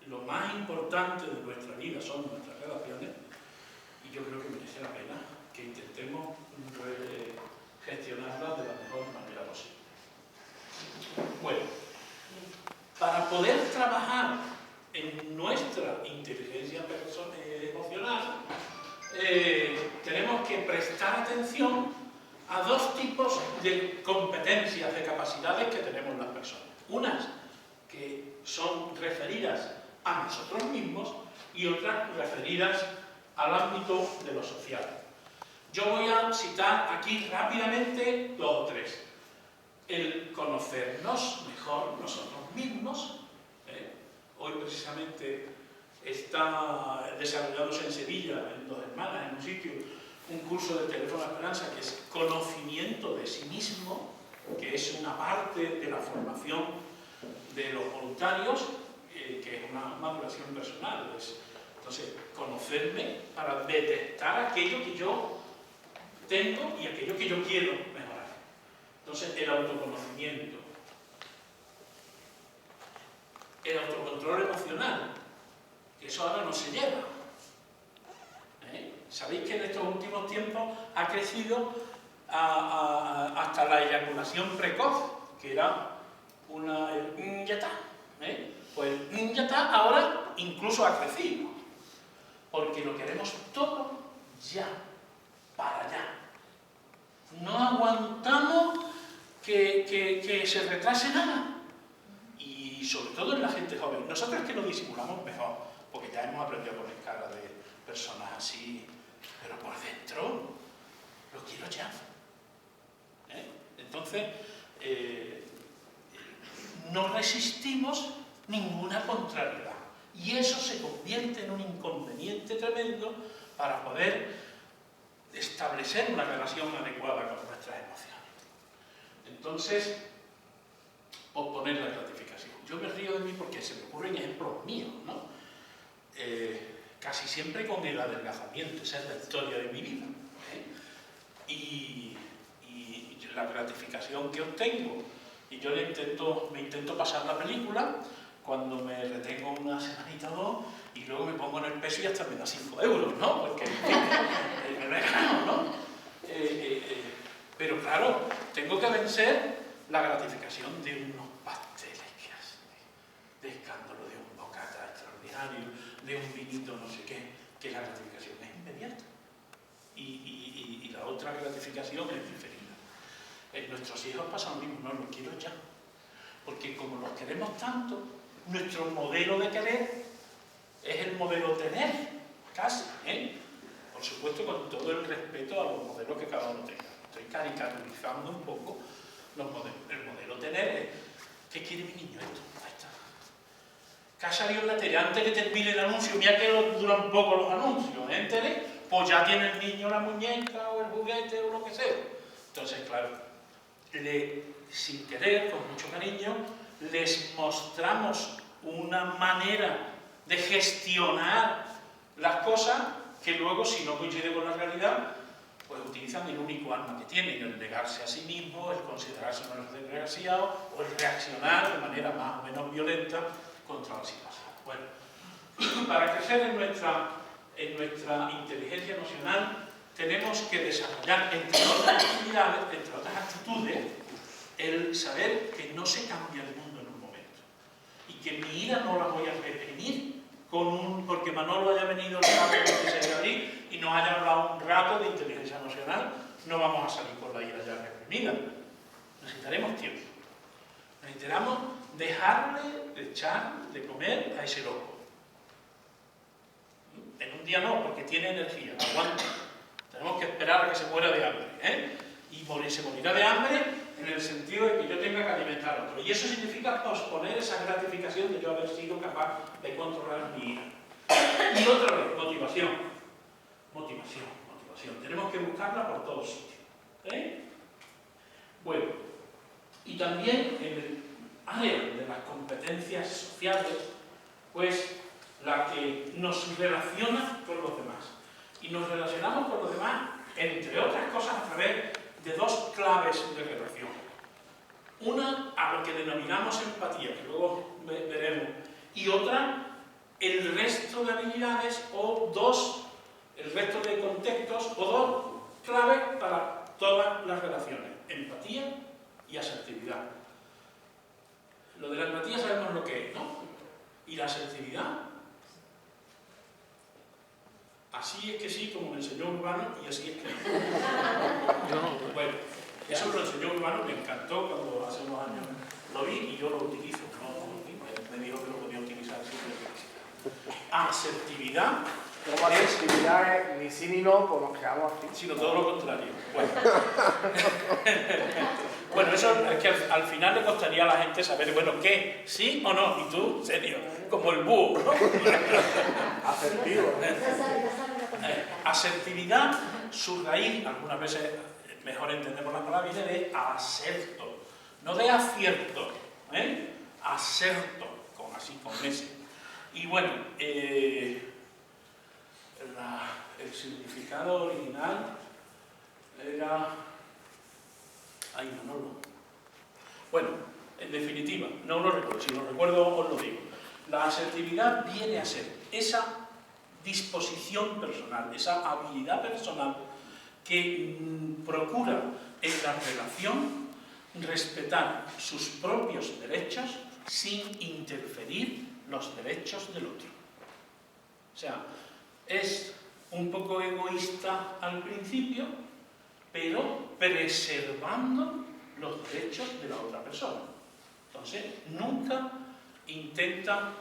Lo más importante de nuestra vida son nuestras relaciones, y yo creo que merece la pena que intentemos gestionarlas de la mejor manera posible. Bueno, para poder trabajar en nuestra inteligencia emocional, tenemos que prestar atención a dos tipos de competencias, de capacidades que tenemos las personas. Unas que son referidas a nosotros mismos y otras referidas al ámbito de lo social. Yo voy a citar aquí rápidamente dos o tres. El conocernos mejor nosotros mismos. Hoy precisamente está desarrollándose en Sevilla, en Dos Hermanas, en un sitio, un curso de Teléfono Esperanza que es conocimiento de sí mismo, que es una parte de la formación de los voluntarios, que es una maduración personal. Entonces, conocerme para detectar aquello que yo tengo y aquello que yo quiero mejorar. Entonces, el autoconocimiento. El autocontrol emocional, que eso ahora no se lleva. Sabéis que en estos últimos tiempos ha crecido hasta la eyaculación precoz, que era una ya está. Pues ya está, ahora incluso ha crecido, porque lo queremos todo ya, para allá. No aguantamos que se retrase nada. Y sobre todo en la gente joven. Nosotros que lo disimulamos mejor, porque ya hemos aprendido a poner cara de personas así, pero por dentro lo quiero ya. Entonces, no resistimos ninguna contrariedad. Y eso se convierte en un inconveniente tremendo para poder establecer una relación adecuada con nuestras emociones. Entonces, posponer la gratificación. Yo me río de mí porque se me ocurren ejemplos míos, ¿no? Casi siempre con el adelgazamiento, esa es la historia de mi vida. Y la gratificación que obtengo, y yo me intento pasar la película cuando me retengo una semanita o dos, y luego me pongo en el peso y hasta me da 5 euros, ¿no? Porque me lo he ganado, ¿no? Pero claro, tengo que vencer la gratificación de unos pasteles que hacen, de escándalo, de un bocata extraordinario, de un vinito no sé qué, que la gratificación es inmediata. Y la otra gratificación es diferida. En nuestros hijos pasa lo mismo, no los quiero ya. Porque como los queremos tanto, nuestro modelo de querer es el modelo tener, casi, Por supuesto, con todo el respeto a los modelos que cada uno tenga. Estoy caricaturizando un poco los modelos. El modelo tener es, ¿qué quiere mi niño esto? Ahí está. Que ha salido en la tele, antes que termine el anuncio, mira que duran poco los anuncios, en tele, pues ya tiene el niño la muñeca o el juguete o lo que sea. Entonces, claro, sin querer, con mucho cariño, les mostramos una manera de gestionar las cosas que luego, si no coincide con la realidad, pues utilizan el único arma que tienen, el negarse a sí mismo, el considerarse unos desgraciados o el reaccionar de manera más o menos violenta contra la situación. Bueno, para crecer en nuestra inteligencia emocional tenemos que desarrollar, entre otras actividades, entre otras actitudes, el saber que no se cambia el mundo en un momento y que mi ira no la voy a reprimir porque Manolo haya venido el sábado 26 de abril y nos haya hablado un rato de inteligencia emocional, no vamos a salir con la ira ya reprimida. Necesitaremos tiempo. Necesitamos dejarle de echar de comer a ese loco. En un un día no, porque tiene energía, aguanta. Tenemos que esperar a que se muera de hambre, ¿eh? Y se morirá de hambre en el sentido de que yo tenga que alimentar a otro. Y eso significa posponer esa gratificación de yo haber sido capaz de controlar mi ira. Y otra vez, motivación. Motivación. Tenemos que buscarla por todos sitios. ¿Eh? Bueno, y también en el área de las competencias sociales, pues la que nos relaciona con los demás. Y nos relacionamos con los demás, entre otras cosas, a través de dos claves de relación. Una, a lo que denominamos empatía, que luego veremos, y otra, el resto de habilidades el resto de contextos o dos claves para todas las relaciones: empatía y asertividad. Lo de la empatía sabemos lo que es, ¿no? Y la asertividad, así es que sí, como me enseñó Urbano, y así es que no. Bueno, eso me lo enseñó Urbano, me encantó cuando hace unos años lo vi y yo lo utilizo. Me dijo que lo podía utilizar siempre que quisiera. Asertividad. Como asertividad es ni sí ni no, pues nos quedamos así. Sino todo lo contrario. Bueno, eso es que al final le costaría a la gente saber, bueno, ¿qué? ¿Sí o no? Y tú, serio, como el búho, ¿no? Asertivo. Asertividad, su raíz, algunas veces mejor entendemos la palabra, viene de aserto, no de acierto, ¿eh? Aserto, con ese. Y bueno, el significado original era... Ay, no. Bueno, en definitiva, no lo recuerdo, si lo recuerdo os lo digo. La asertividad viene a ser esa disposición personal, esa habilidad personal que procura en la relación respetar sus propios derechos sin interferir los derechos del otro. O sea, es un poco egoísta al principio, pero preservando los derechos de la otra persona. Entonces, nunca intenta,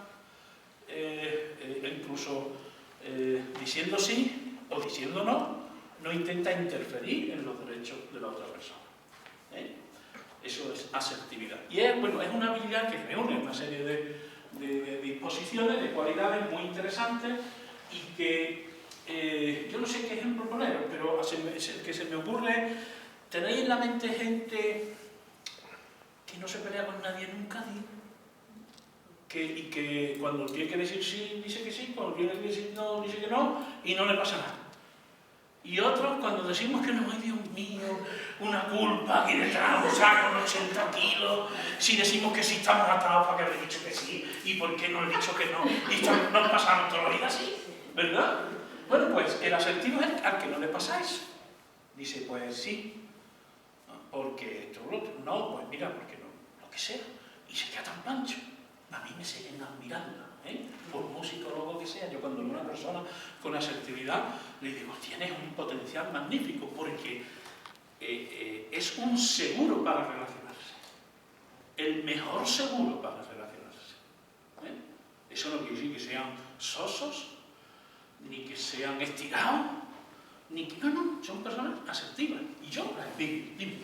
incluso diciendo sí o diciendo no intenta interferir en los derechos de la otra persona. Eso es asertividad. Y es una habilidad que reúne una serie de disposiciones, de cualidades muy interesantes y que yo no sé qué ejemplo poner, pero el que se me ocurre, tenéis en la mente gente que no se pelea con nadie nunca, y que cuando tiene que decir sí, dice que sí, cuando tiene que decir no, dice que no, y no le pasa nada. Y otros, cuando decimos que no, ay Dios mío, una culpa aquí detrás, un saco con 80 kilos, si decimos que sí estamos atados para que le he dicho que sí, y por qué no le he dicho que no, y nos pasamos toda la vida así, ¿verdad? Bueno, pues el asertivo es al que no le pasa eso. Dice, pues sí, porque esto o lo otro. No, pues mira, porque no, lo que sea. Y se queda tan pancho. A mí me siguen admirando, por musicólogo que sea. Yo cuando veo a una persona con asertividad, le digo, tienes un potencial magnífico, porque es un seguro para relacionarse. El mejor seguro para relacionarse. Eso no quiere decir que sean sosos, ni que sean estirados, ni que... No, son personas asertivas. Y yo las digo, dime.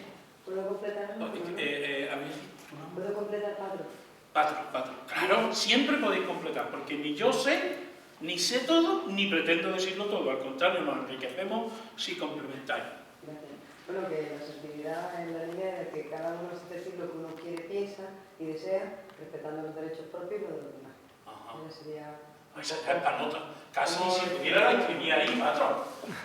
¿Puedo completar? ¿Puedo completar, Patro. Claro, siempre podéis completar, porque ni yo sé, ni sé todo, ni pretendo decirlo todo. Al contrario, nos enriquecemos si complementáis. Gracias. Bueno, que la asertividad en la línea de que cada uno es decir lo que uno quiere, piensa y desea, respetando los derechos propios y los de los demás. Ajá. Esa sería... Esa es la nota. Casi si pudiera la escribía ahí, patrón.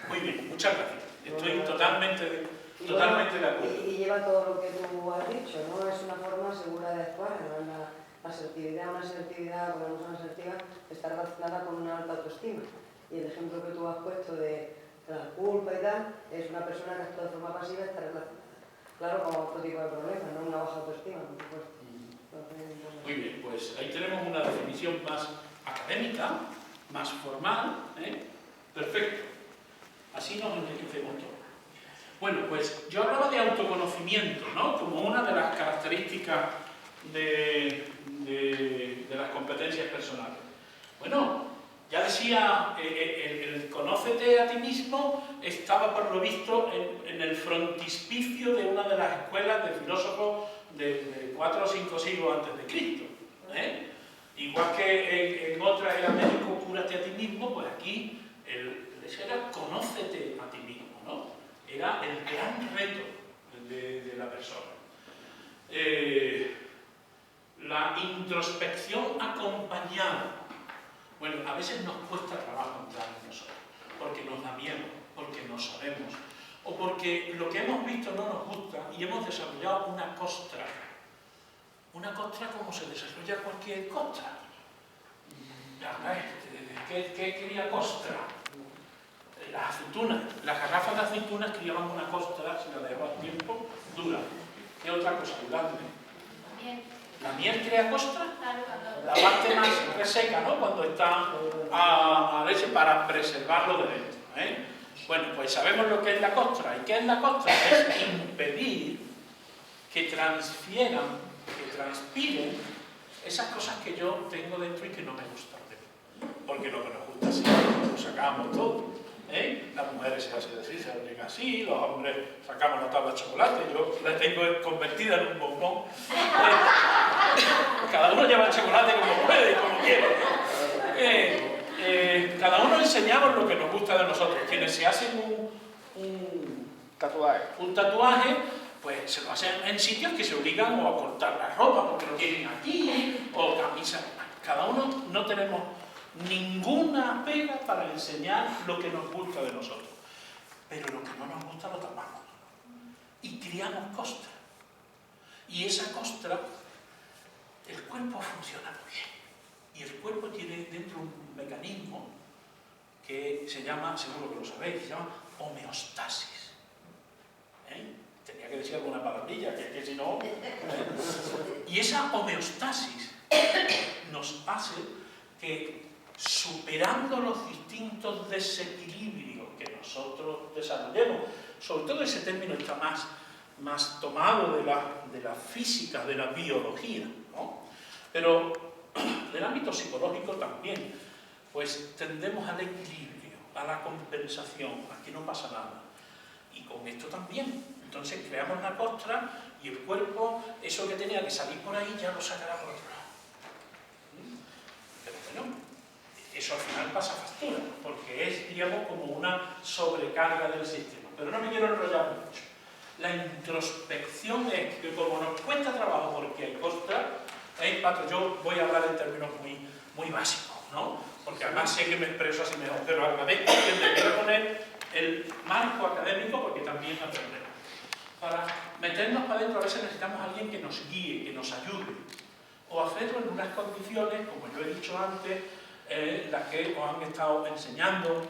Muy bien, muchas gracias. Estoy totalmente de acuerdo. Y lleva todo lo que tú has dicho, ¿no? Es una forma segura de actuar, ¿no? La asertividad, una persona asertiva está relacionada con una alta autoestima. Y el ejemplo que tú has puesto de la culpa y tal, es una persona que actúa de forma pasiva, está relacionada, claro, con otro tipo de problemas, no una baja autoestima, por supuesto. Muy bien, pues ahí tenemos una definición más académica, más formal, Perfecto. Así nos enriquecemos todos. Bueno, pues yo hablaba de autoconocimiento, ¿no? Como una de las características de las competencias personales. Bueno, Ya decía, el conócete a ti mismo estaba por lo visto en el frontispicio de una de las escuelas de filósofos de 4 o 5 siglos antes de Cristo. Igual que en otras era médico, cúrate a ti mismo, pues aquí eso era conócete a ti mismo, ¿no? Era el gran reto de la persona. La introspección acompañada. Bueno, a veces nos cuesta trabajo entrar en nosotros, porque nos da miedo, porque no sabemos, o porque lo que hemos visto no nos gusta y hemos desarrollado una costra. Una costra como se desarrolla cualquier costra. ¿Qué quería costra? Las aceitunas. Las garrafas de aceitunas criaban una costra, si la dejaba tiempo, dura. ¿Qué otra cosa? Ayudadme. ¿La miel crea costra? La parte más reseca, ¿no? Cuando está a leche para preservarlo de dentro. Bueno, pues sabemos lo que es la costra. ¿Y qué es la costra? Es impedir que transfieran, que transpiren esas cosas que yo tengo dentro y que no me gustan de mí. Porque lo que nos gusta sí, lo sacamos todo. Las mujeres se hacen así, se abrigan así, los hombres sacamos la tabla de chocolate, yo la tengo convertida en un bombón. Cada uno lleva el chocolate como puede y como quiere. Cada uno enseñamos lo que nos gusta de nosotros. Quienes se hacen un tatuaje, pues se lo hacen en sitios que se obligan o a cortar la ropa porque lo tienen aquí, o camisas. Cada uno no tenemos ninguna pega para enseñar lo que nos gusta de nosotros. Pero lo que no nos gusta lo tapamos. Y criamos costra. Y esa costra, el cuerpo funciona muy bien. Y el cuerpo tiene dentro un mecanismo que se llama, seguro que lo sabéis, se llama homeostasis. Tenía que decir alguna palabrilla, que si no... Y esa homeostasis nos hace que, superando los distintos desequilibrios que nosotros desarrollemos, sobre todo ese término está más tomado de la física, de la biología, ¿no? Pero del ámbito psicológico también, pues tendemos al equilibrio, a la compensación, a que no pasa nada. Y con esto también. Entonces creamos una costra y el cuerpo, eso que tenía que salir por ahí, ya lo sacará por otro lado. Pero bueno, eso al final pasa factura, porque es, digamos, como una sobrecarga del sistema. Pero no me quiero enrollar mucho. La introspección es que como nos cuesta trabajo porque hay costra, yo voy a hablar en términos muy básicos, ¿no? Porque además sé que me expreso así mejor, pero agradezco que me quiero poner el marco académico porque también aprendemos. Para meternos para adentro a veces necesitamos a alguien que nos guíe, que nos ayude, o hacerlo en unas condiciones, como yo he dicho antes, las que os han estado enseñando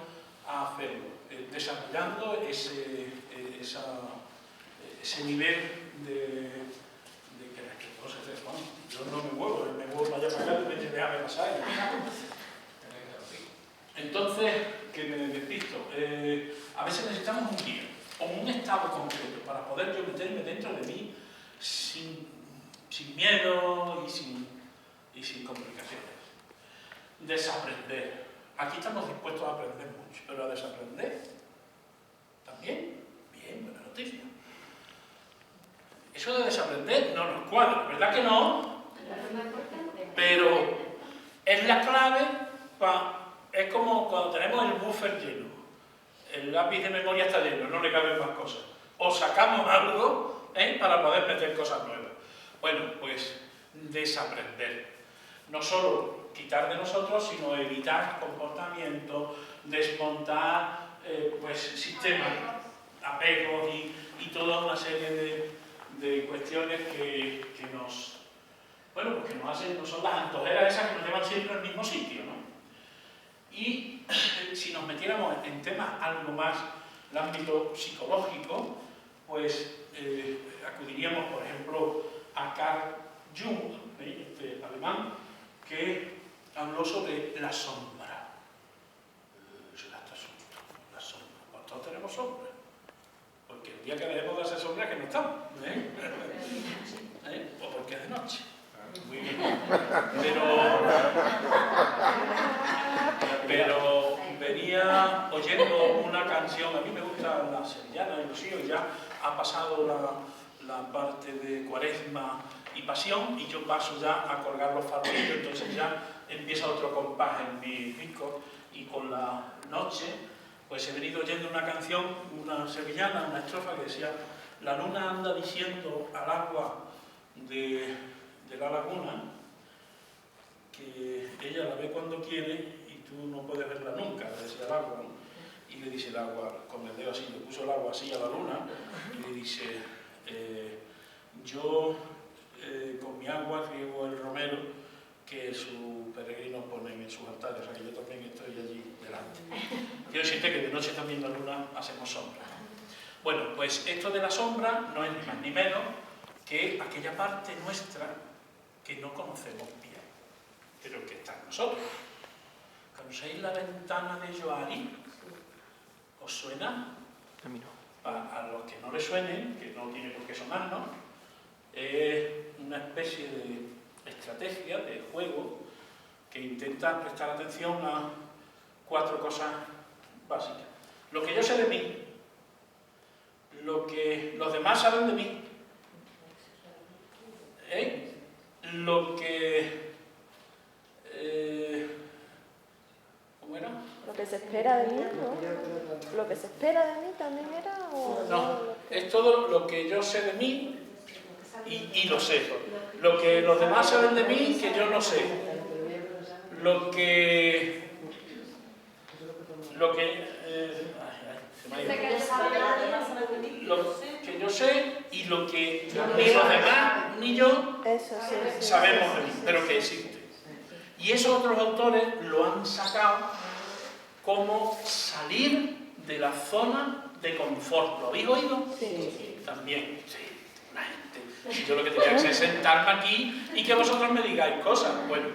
a hacerlo, desarrollando ese nivel de que cosas yo no me muevo para allá para acá, me déjame pasar. Entonces, que me despisto, a veces necesitamos un guía, o un estado concreto, para poder yo meterme dentro de mí sin miedo y sin complicaciones. Desaprender. Aquí estamos dispuestos a aprender mucho, pero a desaprender también, bien, buena noticia. Eso de desaprender no nos cuadra, ¿verdad que no? Pero es la clave es como cuando tenemos el buffer lleno. El lápiz de memoria está lleno, no le caben más cosas. O sacamos algo para poder meter cosas nuevas. Bueno, pues desaprender. No solo quitar de nosotros, sino evitar comportamientos, desmontar sistemas, apegos y toda una serie de cuestiones que nos hacen, no son las antojeras esas que nos llevan siempre al mismo sitio, ¿no? Y si nos metiéramos en temas algo más el ámbito psicológico, pues acudiríamos, por ejemplo, a Carl Jung, este alemán, que habló sobre la sombra. La sombra. Pues todos tenemos sombra. Porque el día que dejemos de hacer sombra es que no estamos. O porque es de noche. Muy bien. Pero canción, a mí me gusta la sevillana y los hijos, ya ha pasado la parte de Cuaresma y Pasión y yo paso ya a colgar los farolillos, entonces ya empieza otro compás en mi disco y con la noche pues he venido oyendo una canción, una sevillana, una estrofa que decía: la luna anda diciendo al agua de la laguna que ella la ve cuando quiere y tú no puedes verla nunca, le decía el agua, ¿no? Y le dice el agua, con el dedo así, le puso el agua así a la luna y le dice: yo con mi agua riego el romero que sus peregrinos ponen en sus altares, o sea que yo también estoy allí delante. Quiero decirte que de noche también la luna hacemos sombra. Bueno, pues esto de la sombra no es ni más ni menos que aquella parte nuestra que no conocemos bien, pero que está en nosotros. ¿Conocéis la ventana de Johari? ¿Os suena? A mí no. A los que no les suenen, que no tiene por qué sonarnos, es una especie de estrategia, de juego, que intenta prestar atención a 4 cosas básicas. Lo que yo sé de mí, lo que los demás saben de mí, lo que... ¿cómo era? Lo que se espera de mí, ¿no? Lo que se espera de mí también era... ¿o no, es todo lo que yo sé de mí y lo sé. Lo que los demás saben de mí que yo no sé. Lo que yo sé y lo que ni los demás ni yo sabemos de mí, pero que existe. Y esos otros autores lo han sacado como salir de la zona de confort. ¿Lo habéis oído? Sí. También, sí. Una gente. Si yo lo que tenía que hacer es sentarme aquí y que vosotros me digáis cosas. Bueno,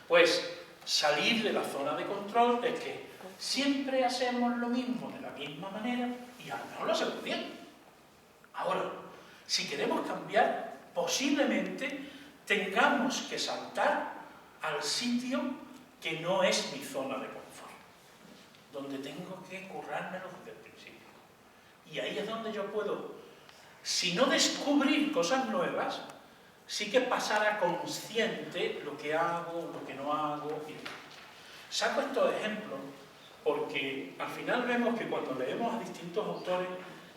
pues salir de la zona de control es que siempre hacemos lo mismo de la misma manera y a lo mejor lo hacemos bien. Ahora, si queremos cambiar, posiblemente tengamos que saltar al sitio que no es mi zona de confort, donde tengo que currármelo desde el principio. Y ahí es donde yo puedo, si no descubrir cosas nuevas, sí que pasar a consciente lo que hago, lo que no hago. Saco estos ejemplos porque al final vemos que cuando leemos a distintos autores,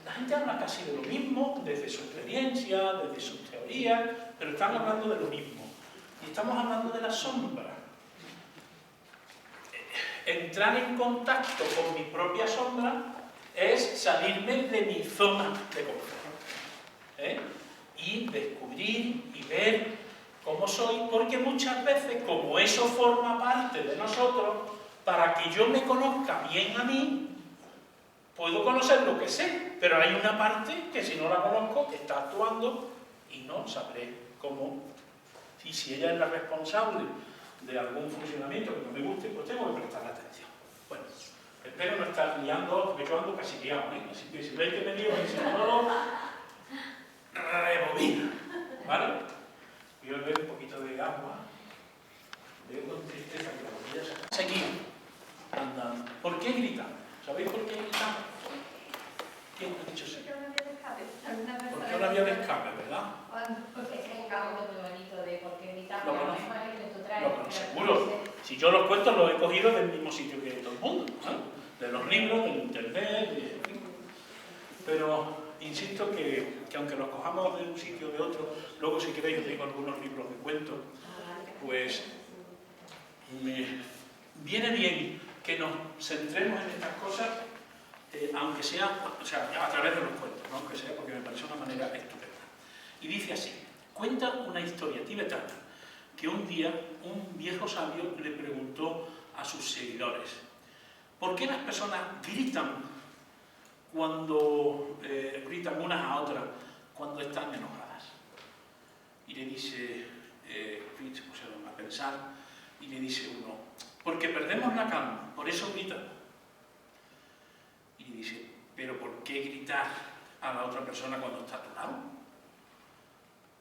la gente habla casi de lo mismo, desde su experiencia, desde sus teorías, pero están hablando de lo mismo. Y estamos hablando de la sombra. Entrar en contacto con mi propia sombra es salirme de mi zona de confort. Y descubrir y ver cómo soy, porque muchas veces, como eso forma parte de nosotros, para que yo me conozca bien a mí, puedo conocer lo que sé, pero hay una parte que si no la conozco, está actuando y no sabré cómo. Y si ella es la responsable de algún funcionamiento que no me guste, pues tengo que prestarle atención. Bueno, espero no estar liando, porque yo ando casi liado, así que si veis que me lío, si no, rebobina, ¿vale? Voy a beber un poquito de agua. Veo con tristeza que la botella se ha seguido andando. ¿Por qué gritan? ¿Sabéis por qué gritan? ¿Quién ha dicho sí? Porque una vía de escape, ¿verdad? Porque es un campo muy bonito de por qué gritar. Lo conozco, seguro. Si yo los cuento, los he cogido del mismo sitio que todo el mundo, ¿no? De los libros, del internet, pero insisto que aunque los cojamos de un sitio o de otro, luego si queréis os digo algunos libros de cuentos, pues me viene bien que nos centremos en estas cosas, aunque sea, a través de los cuentos, ¿no? Aunque sea porque me parece una manera estupenda. Y dice así: cuenta una historia tibetana que un día un viejo sabio le preguntó a sus seguidores: ¿por qué las personas gritan cuando gritan unas a otras cuando están enojadas? Y le dice, se pusieron a pensar, y le dice uno: porque perdemos la calma, por eso gritan. Y le dice: pero ¿por qué gritar a la otra persona cuando está a tu lado?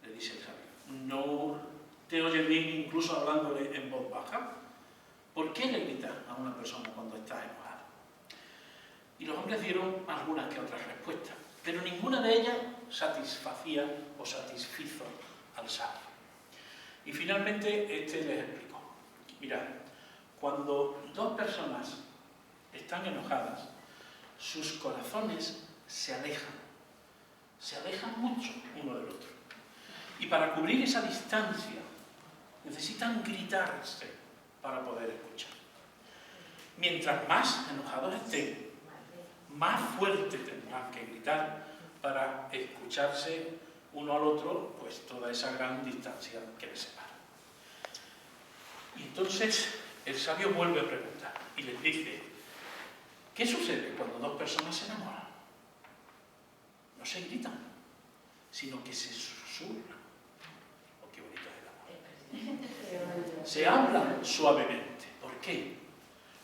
Le dice el sabio: ¿no te oyes bien incluso hablándole en voz baja? ¿Por qué le gritas a una persona cuando está enojada? Y los hombres dieron algunas que otras respuestas, pero ninguna de ellas satisfacía o satisfizo al sabio. Y finalmente este les explicó: mirad, cuando dos personas están enojadas, sus corazones se alejan mucho uno del otro. Y para cubrir esa distancia necesitan gritarse para poder escuchar. Mientras más enojados estén, más fuerte tendrán que gritar para escucharse uno al otro, pues toda esa gran distancia que les separa. Y entonces el sabio vuelve a preguntar y les dice: ¿qué sucede cuando dos personas se enamoran? No se gritan, sino que se susurran. Oh, qué bonito es el amor. Se hablan suavemente. ¿Por qué?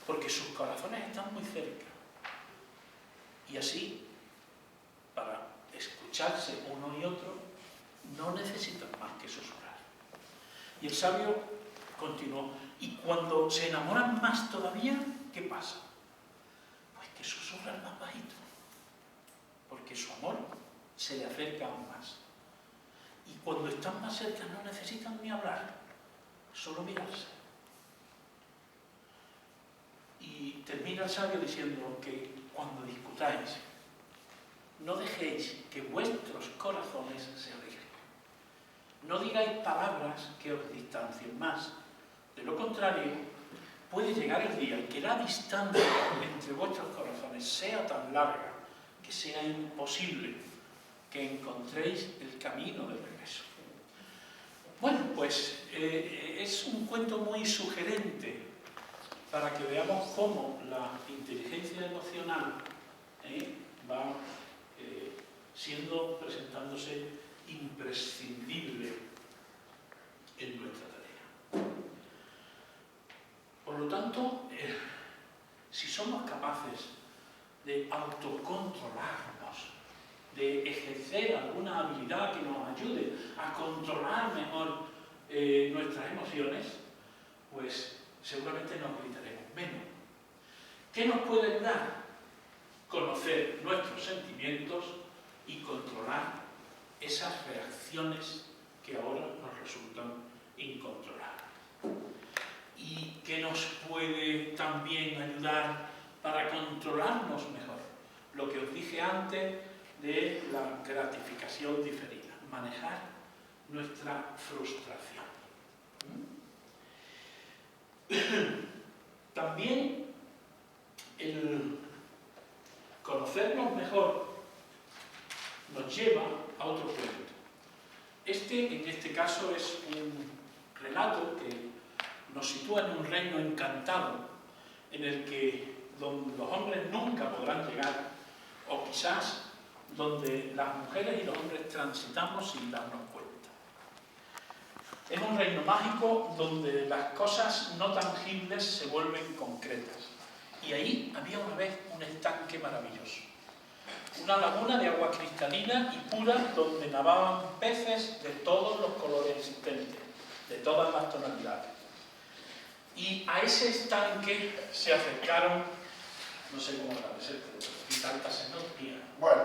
Porque sus corazones están muy cerca. Y así, para escucharse uno y otro, no necesitan más que susurrar. Y el sabio continuó: y cuando se enamoran más todavía, ¿qué pasa? Pues que susurran más bajito, porque su amor se le acerca aún más. Y cuando están más cerca no necesitan ni hablar, solo mirarse. Y termina el sabio diciendo que cuando discutáis, no dejéis que vuestros corazones se alejen. No digáis palabras que os distancien más. De lo contrario, puede llegar el día en que la distancia entre vuestros corazones sea tan larga que sea imposible que encontréis el camino de regreso. Bueno, pues es un cuento muy sugerente para que veamos cómo la inteligencia emocional va presentándose imprescindible en nuestra tarea. Por lo tanto, si somos capaces de autocontrolarnos, de ejercer alguna habilidad que nos ayude a controlar mejor nuestras emociones, pues seguramente nos gritaremos menos. ¿Qué nos puede ayudar? Conocer nuestros sentimientos y controlar esas reacciones que ahora nos resultan incontrolables. ¿Y qué nos puede también ayudar para controlarnos mejor? Lo que os dije antes de la gratificación diferida, manejar nuestra frustración. También el conocernos mejor nos lleva a otro cuento. En este caso, es un relato que nos sitúa en un reino encantado, en el que donde los hombres nunca podrán llegar, o quizás donde las mujeres y los hombres transitamos sin darnos cuenta. Es un reino mágico donde las cosas no tangibles se vuelven concretas. Y ahí había una vez un estanque maravilloso. Una laguna de agua cristalina y pura donde nadaban peces de todos los colores existentes, de todas las tonalidades. Y a ese estanque se acercaron, no sé cómo agradecer, y tantas enormías. Bueno.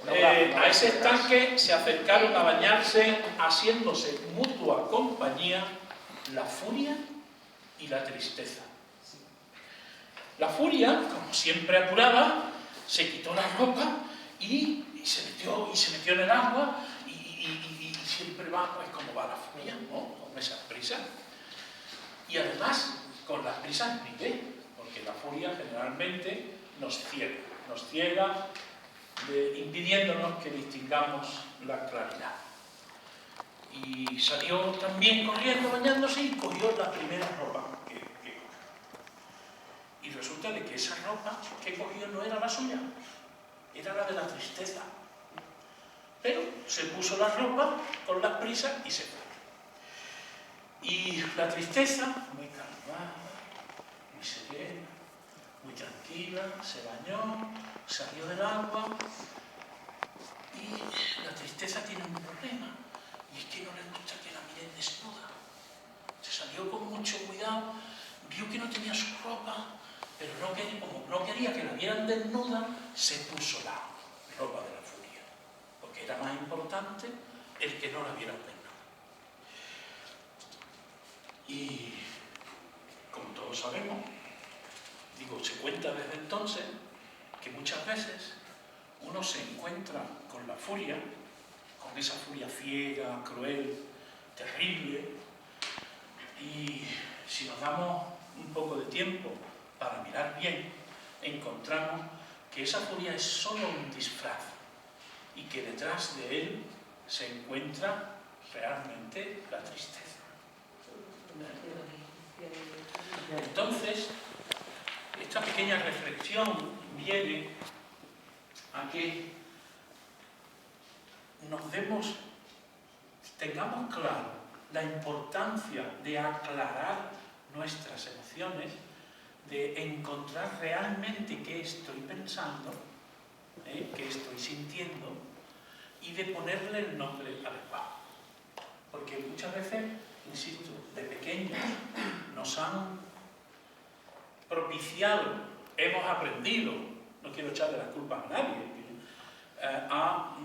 A ese estanque se acercaron a bañarse, haciéndose mutua compañía, la furia y la tristeza. La furia, como siempre apurada, se quitó la ropa y se metió en el agua y siempre va, pues como va la furia, ¿no? Con esas prisas. Y además, con las prisas ni ve, porque la furia generalmente nos ciega, impidiéndonos que distingamos la claridad. Y salió también corriendo, bañándose, y cogió la primera ropa que cogió. Y resulta de que esa ropa que cogió no era la suya, era la de la tristeza. Pero se puso la ropa con las prisas y se fue. Y la tristeza, muy calmada, muy serena, muy tranquila, se bañó, salió del agua. Y la tristeza tiene un problema, y es que no le gusta que la miren desnuda. Se salió con mucho cuidado, vio que no tenía su ropa, pero como no quería que la vieran desnuda, se puso la ropa de la furia, porque era más importante el que no la vieran desnuda. Y como todos sabemos, se cuenta desde entonces que muchas veces uno se encuentra con la furia, con esa furia ciega, cruel, terrible, y si nos damos un poco de tiempo para mirar bien, encontramos que esa furia es solo un disfraz y que detrás de él se encuentra realmente la tristeza. Entonces, esta pequeña reflexión viene a que tengamos claro la importancia de aclarar nuestras emociones, de encontrar realmente qué estoy pensando, qué estoy sintiendo, y de ponerle el nombre adecuado. Porque muchas veces, insisto, de pequeños nos han propiciado, hemos aprendido, no quiero echarle las culpas a nadie, a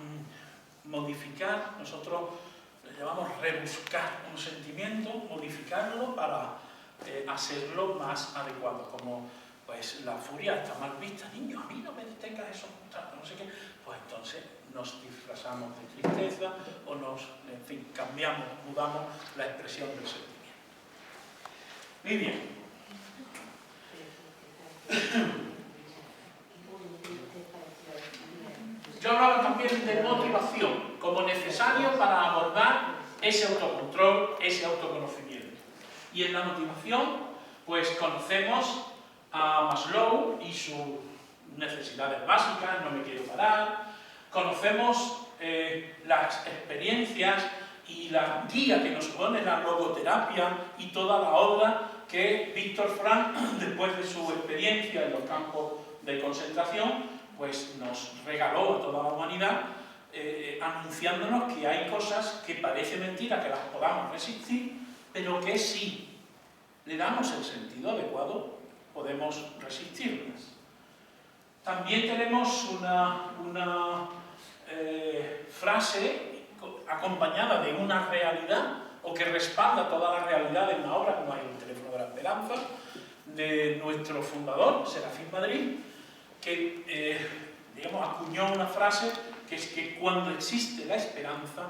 modificar, nosotros le llamamos rebuscar un sentimiento, modificarlo para hacerlo más adecuado, como pues la furia está mal vista, niño, a mí no me tengas esos contratos, no sé qué, pues entonces nos disfrazamos de tristeza o en fin, cambiamos, mudamos la expresión del sentimiento. Muy bien. Yo hablaba también de motivación como necesario para abordar ese autocontrol, ese autoconocimiento. Y en la motivación, pues conocemos a Maslow y sus necesidades básicas, no me quiero parar, conocemos las experiencias y la guía que nos pone la logoterapia y toda la obra que Víctor Frank, después de su experiencia en los campos de concentración, pues nos regaló a toda la humanidad, anunciándonos que hay cosas que parece mentira que las podamos resistir, pero que si le damos el sentido adecuado, podemos resistirlas. También tenemos una frase acompañada de una realidad, o que respalda toda la realidad de una obra como hay El teléfono de la esperanza, de nuestro fundador, Serafín Madrid, que acuñó una frase que es que cuando existe la esperanza,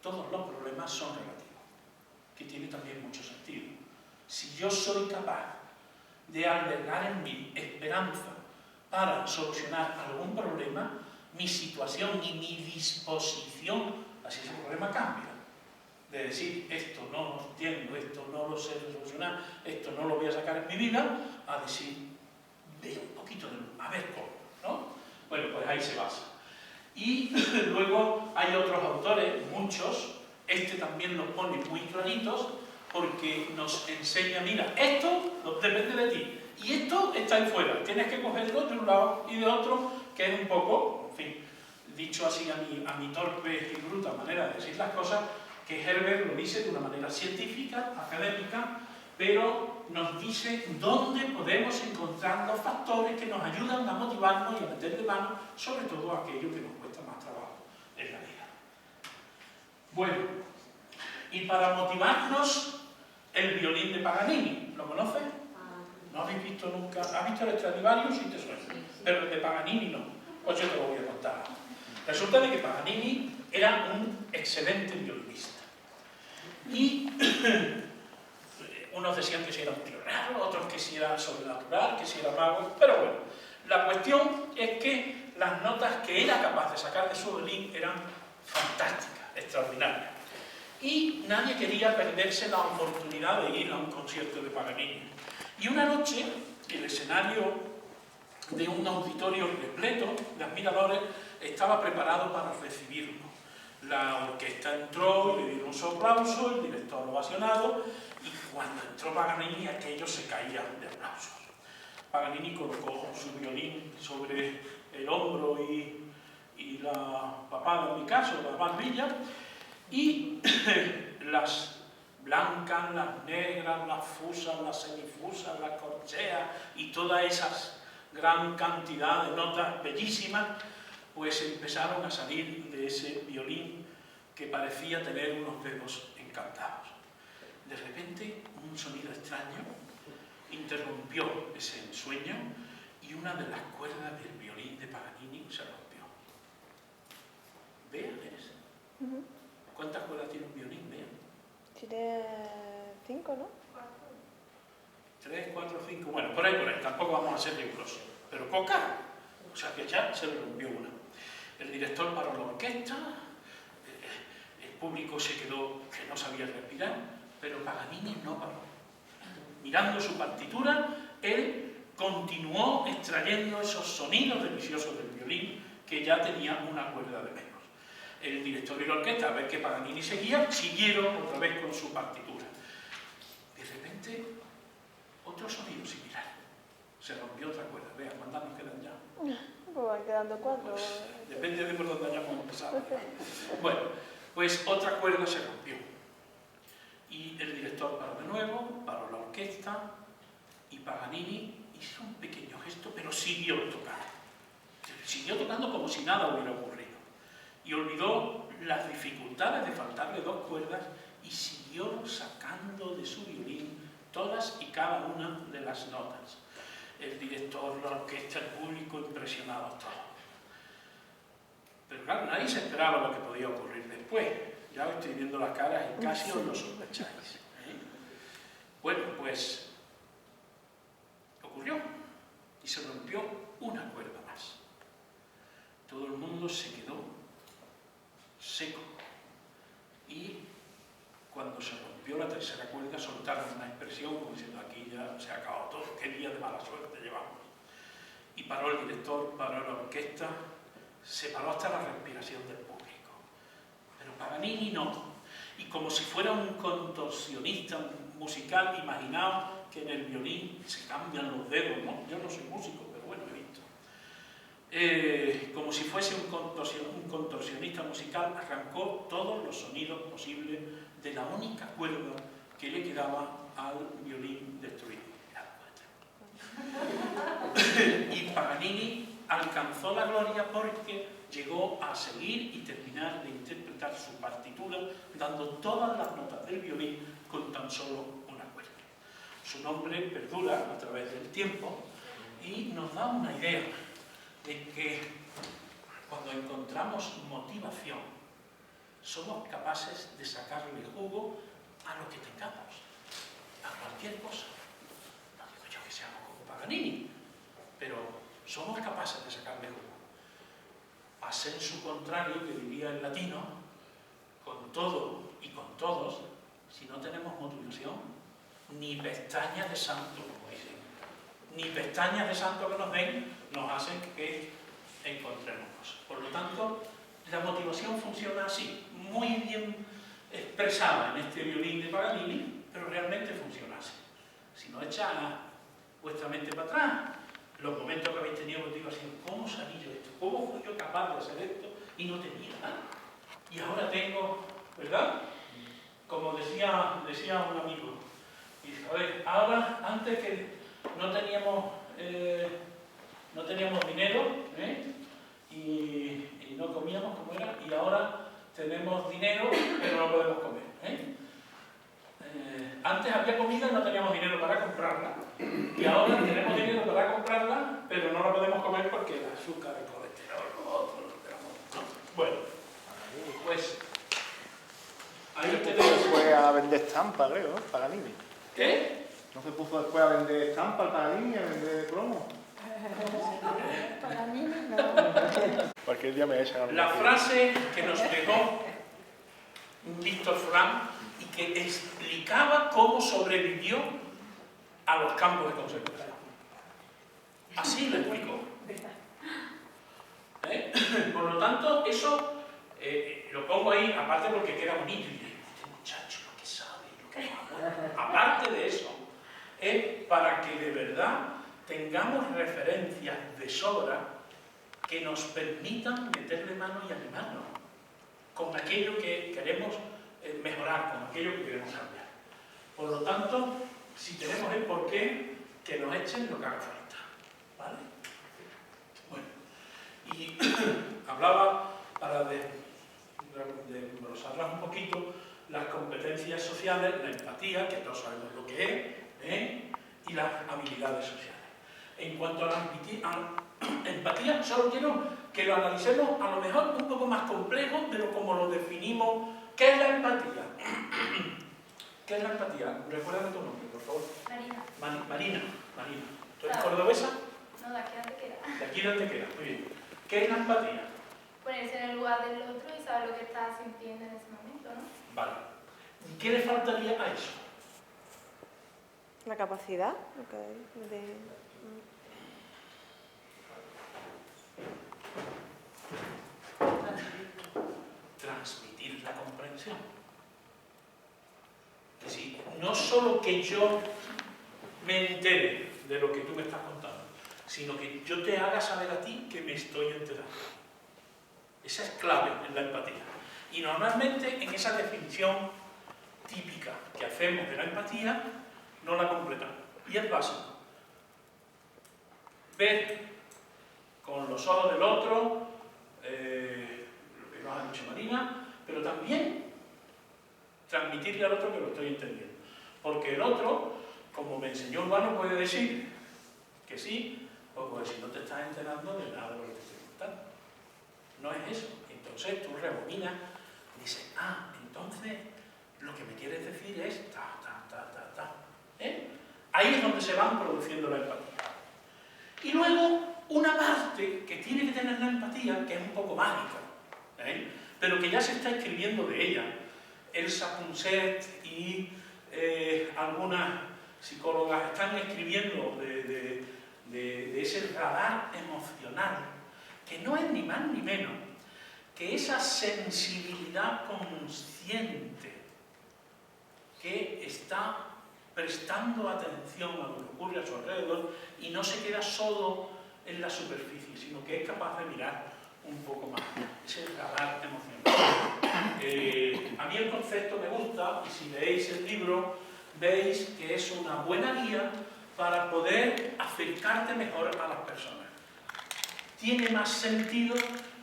todos los problemas son relativos, que tiene también mucho sentido. Si yo soy capaz de albergar en mí esperanza para solucionar algún problema, mi situación y mi disposición hacia ese problema cambia. De decir, esto no lo entiendo, esto no lo sé solucionar, esto no lo voy a sacar en mi vida, a decir, ve un poquito de luz, a ver cómo, ¿no? Bueno, pues ahí se basa. Y luego hay otros autores, muchos, este también los pone muy claritos, porque nos enseña, mira, esto depende de ti, y esto está ahí fuera, tienes que cogerlo de un lado y de otro, que es un poco, en fin, dicho así a mi torpe y bruta manera de decir las cosas, que Herbert lo dice de una manera científica, académica, pero nos dice dónde podemos encontrar los factores que nos ayudan a motivarnos y a meterle mano, sobre todo aquello que nos cuesta más trabajo en la vida. Bueno, y para motivarnos, el violín de Paganini, ¿lo conoces? ¿No habéis visto nunca? ¿Has visto el Stradivarius? Sí te suena, pero el de Paganini no. Pues yo te lo voy a contar. Resulta de que Paganini era un excelente violinista. Y unos decían que si era un tío raro, otros que si era sobrenatural, que si era mago, pero bueno, la cuestión es que las notas que era capaz de sacar de su violín eran fantásticas, extraordinarias. Y nadie quería perderse la oportunidad de ir a un concierto de Paganini. Y una noche, el escenario de un auditorio repleto de admiradores estaba preparado para recibirlo. La orquesta entró, le dieron su aplauso, el director ovacionado, y cuando entró Paganini, aquello se caía de aplausos. Paganini colocó su violín sobre el hombro y la papada, en mi caso, la barbilla, y las blancas, las negras, las fusas, las semifusas, las corcheas y todas esas gran cantidad de notas bellísimas, pues empezaron a salir de ese violín que parecía tener unos dedos encantados. De repente, un sonido extraño interrumpió ese ensueño y una de las cuerdas del violín de Paganini se rompió. Vean eso. ¿Cuántas cuerdas tiene un violín? Vean. Tiene 5, ¿no? 3, 4, 5, bueno, por ahí, tampoco vamos a ser rigurosos, pero poca, o sea que ya se le rompió una. El director paró la orquesta, el público se quedó que no sabía respirar, pero Paganini no paró. Mirando su partitura, él continuó extrayendo esos sonidos deliciosos del violín que ya tenía una cuerda de menos. El director y la orquesta, a ver que Paganini seguía, siguieron otra vez con su partitura. De repente, otro sonido similar. Se rompió otra cuerda. Vean, ¿cuántas nos quedan ya? Pues van quedando 4. Pues, depende de por dónde hayamos empezado. Bueno, pues otra cuerda se rompió. Y el director paró de nuevo, paró la orquesta, y Paganini hizo un pequeño gesto, pero siguió tocando. Siguió tocando como si nada hubiera ocurrido. Y olvidó las dificultades de faltarle 2 cuerdas y siguió sacando de su violín todas y cada una de las notas. El director, la orquesta, el público, impresionados todos. Pero claro, nadie se esperaba lo que podía ocurrir después. Ya os estoy viendo las caras y casi os lo sospecháis. Bueno, pues ocurrió y se rompió una cuerda más. Todo el mundo se quedó seco y cuando se rompió la tercera cuerda soltaron una expresión como diciendo aquí ya se ha acabado todo, qué día de mala suerte llevamos. Y paró el director, paró la orquesta, se paró hasta la respiración del público. Pero Paganini no. Y como si fuera un contorsionista musical, imaginaos que en el violín se cambian los dedos, ¿no? Yo no soy músico, pero bueno, he visto. Como si fuese un contorsionista musical, arrancó todos los sonidos posibles de la única cuerda que le quedaba al violín destruido. Y Paganini alcanzó la gloria porque llegó a seguir y terminar de interpretar su partitura dando todas las notas del violín con tan solo una cuerda. Su nombre perdura a través del tiempo y nos da una idea de que cuando encontramos motivación somos capaces de sacarle jugo a lo que tengamos, a cualquier cosa. No digo yo que seamos como Paganini, pero somos capaces de sacarle jugo. A sensu contrario, que diría el latino, con todo y con todos, si no tenemos motivación, ni pestañas de santo, como dicen, ni pestañas de santo que nos den, nos hacen que encontremos cosas. Por lo tanto, la motivación funciona así, muy bien expresada en este violín de Paganini, pero realmente funciona así. Si no echáis vuestra mente para atrás, los momentos que habéis tenido motivación, ¿cómo salí yo esto? ¿Cómo fui yo capaz de hacer esto? Y no tenía nada. Y ahora tengo, ¿verdad? Como decía un amigo, dice, a ver, ahora, antes que no teníamos dinero, y no comíamos como era, y ahora tenemos dinero, pero no podemos comer. Antes había comida y no teníamos dinero para comprarla, y ahora tenemos dinero para comprarla, pero no la podemos comer porque el azúcar, el colesterol, lo otro, ¿no? Bueno, pues ahí No tenemos. se fue a vender estampas, creo, ¿no? Paganini. ¿Qué? ¿No se puso después a vender estampas el Paganini, a vender plomo? Paganini no. Cualquier día me echan a La frase que nos dejó Víctor Frank y que explicaba cómo sobrevivió a los campos de concentración. Así lo explicó. Por lo tanto, eso lo pongo ahí, aparte porque queda bonito. Y diré, este muchacho lo que sabe, lo que habla. Aparte de eso, es para que de verdad tengamos referencias de sobra que nos permitan meterle mano y animarnos con aquello que queremos mejorar, con aquello que queremos cambiar. Por lo tanto, si tenemos el porqué, que nos echen lo que haga falta. ¿Vale? Bueno, y hablaba, para desglosarlas un poquito, las competencias sociales, la empatía, que todos sabemos lo que es, y las habilidades sociales. En cuanto a la empatía, solo quiero que lo analicemos a lo mejor un poco más complejo, pero como lo definimos. ¿Qué es la empatía? ¿Qué es la empatía? Recuérdame tu nombre, por favor. Marina. Marina. ¿Tú eres cordobesa? No, de aquí a Antequera. De aquí de Antequera, muy bien. ¿Qué es la empatía? Ponerse en el lugar del otro y saber lo que está sintiendo en ese momento, ¿no? Vale. ¿Y qué le faltaría a eso? La capacidad de... Transmitir la comprensión. Es decir, no solo que yo me entere de lo que tú me estás contando, sino que yo te haga saber a ti que me estoy enterando. Esa es clave en la empatía. Y normalmente en esa definición típica que hacemos de la empatía, no la completamos. Y es básico. Ver con los ojos del otro, lo que nos ha dicho Marina, pero también transmitirle al otro que lo estoy entendiendo. Porque el otro, como me enseñó Urbano, puede decir que sí, o puede decir no te estás enterando de nada de lo que te estoy contando. No es eso. Entonces tú rebobinas y dices, entonces lo que me quieres decir es ta. Ahí es donde se van produciendo la empatía. Y luego, una parte que tiene que tener la empatía, que es un poco mágica, pero que ya se está escribiendo de ella. Elsa Punset y algunas psicólogas están escribiendo de ese radar emocional, que no es ni más ni menos que esa sensibilidad consciente que está prestando atención a lo que ocurre a su alrededor y no se queda solo en la superficie, sino que es capaz de mirar un poco más. Ese radar emocional. A mí el concepto me gusta, y si leéis el libro veis que es una buena guía para poder acercarte mejor a las personas. Tiene más sentido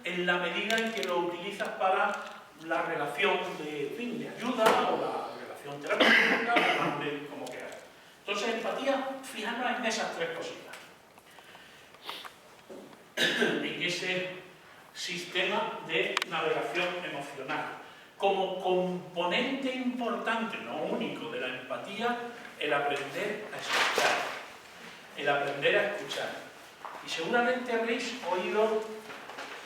en la medida en que lo utilizas para la relación de ayuda o la relación terapéutica, como quieras. Entonces, empatía, fijarnos en esas tres cositas. En ese sistema de navegación emocional. Como componente importante, no único, de la empatía, el aprender a escuchar. El aprender a escuchar. Y seguramente habréis oído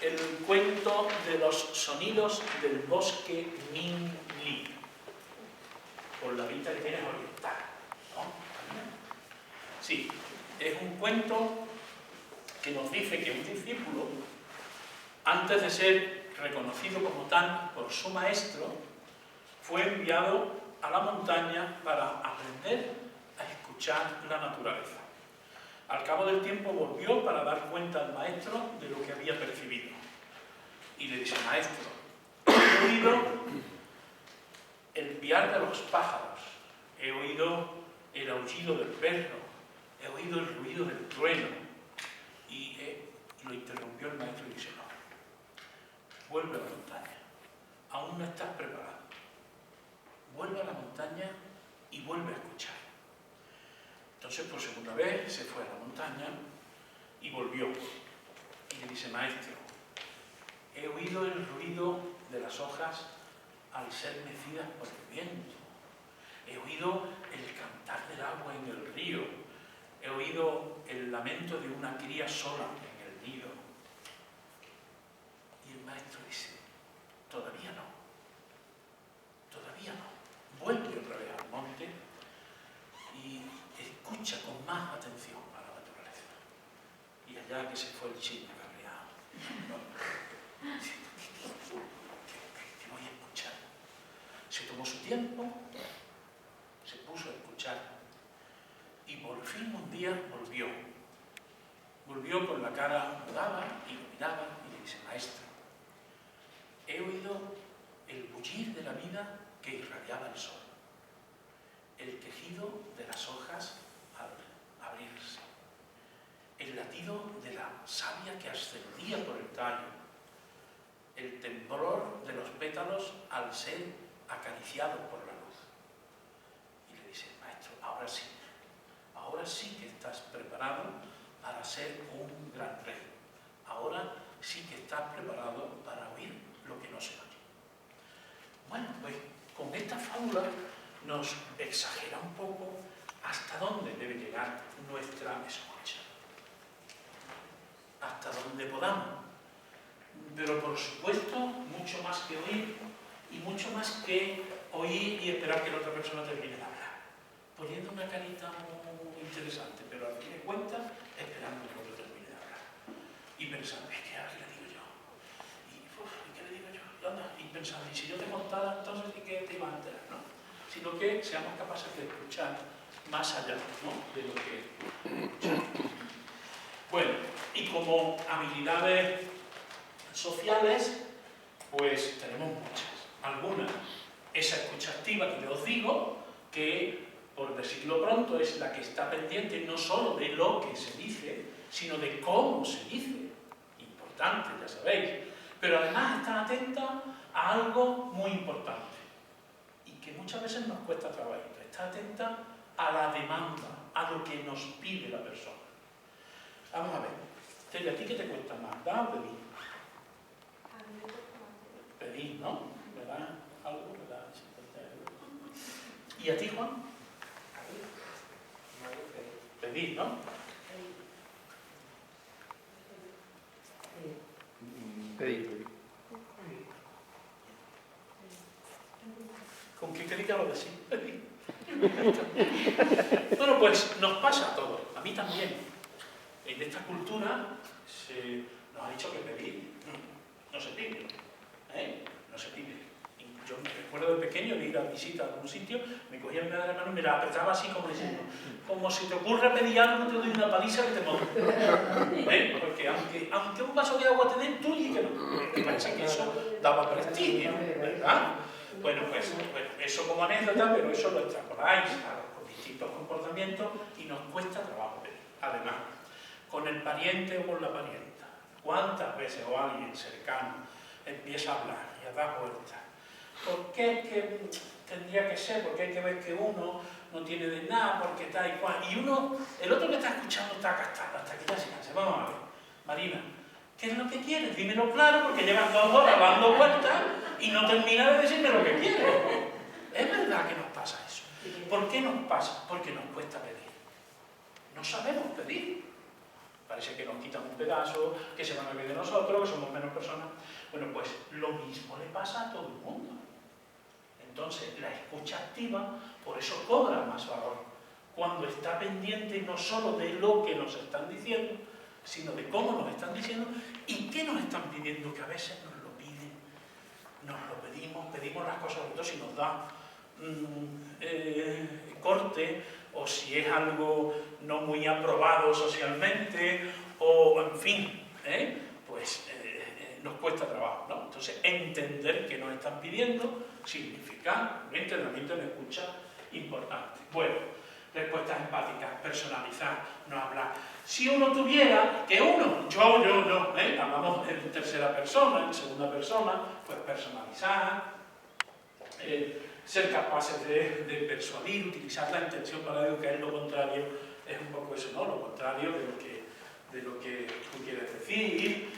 el cuento de los sonidos del bosque Min Li, por la vista que tienes oriental, ¿no? Sí, es un cuento que nos dice que un discípulo, antes de ser reconocido como tal por su maestro, fue enviado a la montaña para aprender a escuchar la naturaleza. Al cabo del tiempo volvió para dar cuenta al maestro de lo que había percibido. Y le dice, maestro, he oído el piar de los pájaros, he oído el aullido del perro, he oído el ruido del trueno. Y lo interrumpió el maestro y dice, no, vuelve a la montaña, aún no estás preparado. Vuelve a la montaña y vuelve a escuchar. Entonces, por segunda vez, se fue a la montaña y volvió. Y le dice, maestro, he oído el ruido de las hojas al ser mecidas por el viento. He oído el cantar del agua en el río. He oído el lamento de una cría sola en el nido. Y el maestro dice, todavía no. Todavía no. Vuelve otra vez al monte y escucha con más atención a la naturaleza. Y allá que se fue el chino cabreado. ¿Qué voy a escuchar? Se tomó su tiempo, se puso a escuchar y por fin un día volvió. Volvió con la cara mudada y lo miraba y le dice, maestro, he oído el bullir de la vida que irradiaba el sol, el que al ser acariciado por la luz. Y le dice, maestro, ahora sí que estás preparado para ser un gran rey. Ahora sí que estás preparado para oír lo que no se oye. Bueno, pues con esta fábula nos exagera un poco hasta dónde debe llegar nuestra escucha. Hasta donde podamos. Pero por supuesto, mucho más que oír y mucho más que oír y esperar que la otra persona termine de hablar. Poniendo una carita muy interesante, pero al fin de cuentas, esperando que el otro termine de hablar. Y pensando, es que ahora qué le digo yo. ¿Y qué le digo yo? Y pensando, y si yo te contara, entonces ¿de qué te iba a enterar? ¿No? Sino que seamos capaces de escuchar más allá, ¿no?, de lo que escuchamos. Bueno, y como habilidades sociales, pues tenemos muchas. Algunas, esa escucha activa que yo os digo, que por decirlo pronto es la que está pendiente no solo de lo que se dice, sino de cómo se dice. Importante, ya sabéis. Pero además está atenta a algo muy importante y que muchas veces nos cuesta trabajar. Está atenta a la demanda, a lo que nos pide la persona. Vamos a ver. Celia, ¿a ti qué te cuesta más? ¿Dar o pedir? Pedir, ¿no? ¿Verdad? Algo, ¿verdad? ¿Y a ti, Juan? Pedir, ¿no? Pedir. ¿Con qué queréis que lo decís? Pedir. Bueno, pues nos pasa a todos, a mí también. En esta cultura se nos ha dicho que pedir no se pide, no se pide. Yo me recuerdo de pequeño de ir a visita a algún sitio, me cogía mi madre de la mano y me la apretaba así como diciendo, como si te ocurra pedir algo, te doy una paliza que te monte. Porque aunque un vaso de agua te den, tú y que no. Me parece que eso daba prestigio, ¿verdad? Bueno, pues eso como anécdota, pero eso lo extrapoláis a los distintos comportamientos y nos cuesta trabajo pedir. Además, con el pariente o con la parienta, ¿cuántas veces o alguien cercano empieza a hablar y a dar vueltas? ¿Por qué es que tendría que ser? Porque hay que ver que uno no tiene de nada, porque tal y cual. Y uno, el otro que está escuchando está acastado, hasta que ya se canse. Vamos a ver, Marina, ¿qué es lo que quieres? Dímelo claro, porque llevan 2 horas dando vueltas y no termina de decirme lo que quiere. Es verdad que nos pasa eso. ¿Por qué nos pasa? Porque nos cuesta pedir. No sabemos pedir. Parece que nos quitan un pedazo, que se van a ver de nosotros, que somos menos personas. Bueno, pues lo mismo le pasa a todo el mundo. Entonces, la escucha activa, por eso cobra más valor. Cuando está pendiente no solo de lo que nos están diciendo, sino de cómo nos están diciendo y qué nos están pidiendo, que a veces nos lo piden, nos lo pedimos las cosas, sobre todo si nos da corte, o si es algo no muy aprobado socialmente, o en fin, pues nos cuesta trabajo, ¿no? Entonces, entender qué nos están pidiendo significa un entrenamiento en escucha importante. Bueno, respuestas empáticas, personalizar, no hablar. Si uno tuviera, que uno, yo, hablamos en tercera persona, en segunda persona, pues personalizar, ser capaces de persuadir, utilizar la intención para educar, lo contrario es un poco eso, ¿no? Lo contrario de lo que tú quieres decir,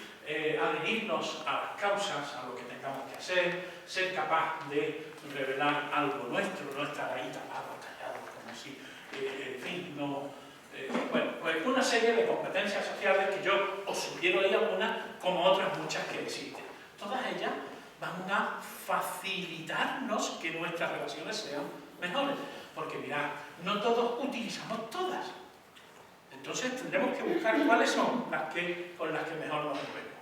adherirnos a las causas, a lo que tengamos que hacer, ser capaz de revelar algo nuestro, no estar ahí tapados, callados, como si, en fin, no... bueno, pues una serie de competencias sociales que yo os sugiero ahí algunas, como otras muchas que existen. Todas ellas van a facilitarnos que nuestras relaciones sean mejores. Porque mirad, no todos utilizamos todas. Entonces tendremos que buscar cuáles son las con las que mejor nos movemos.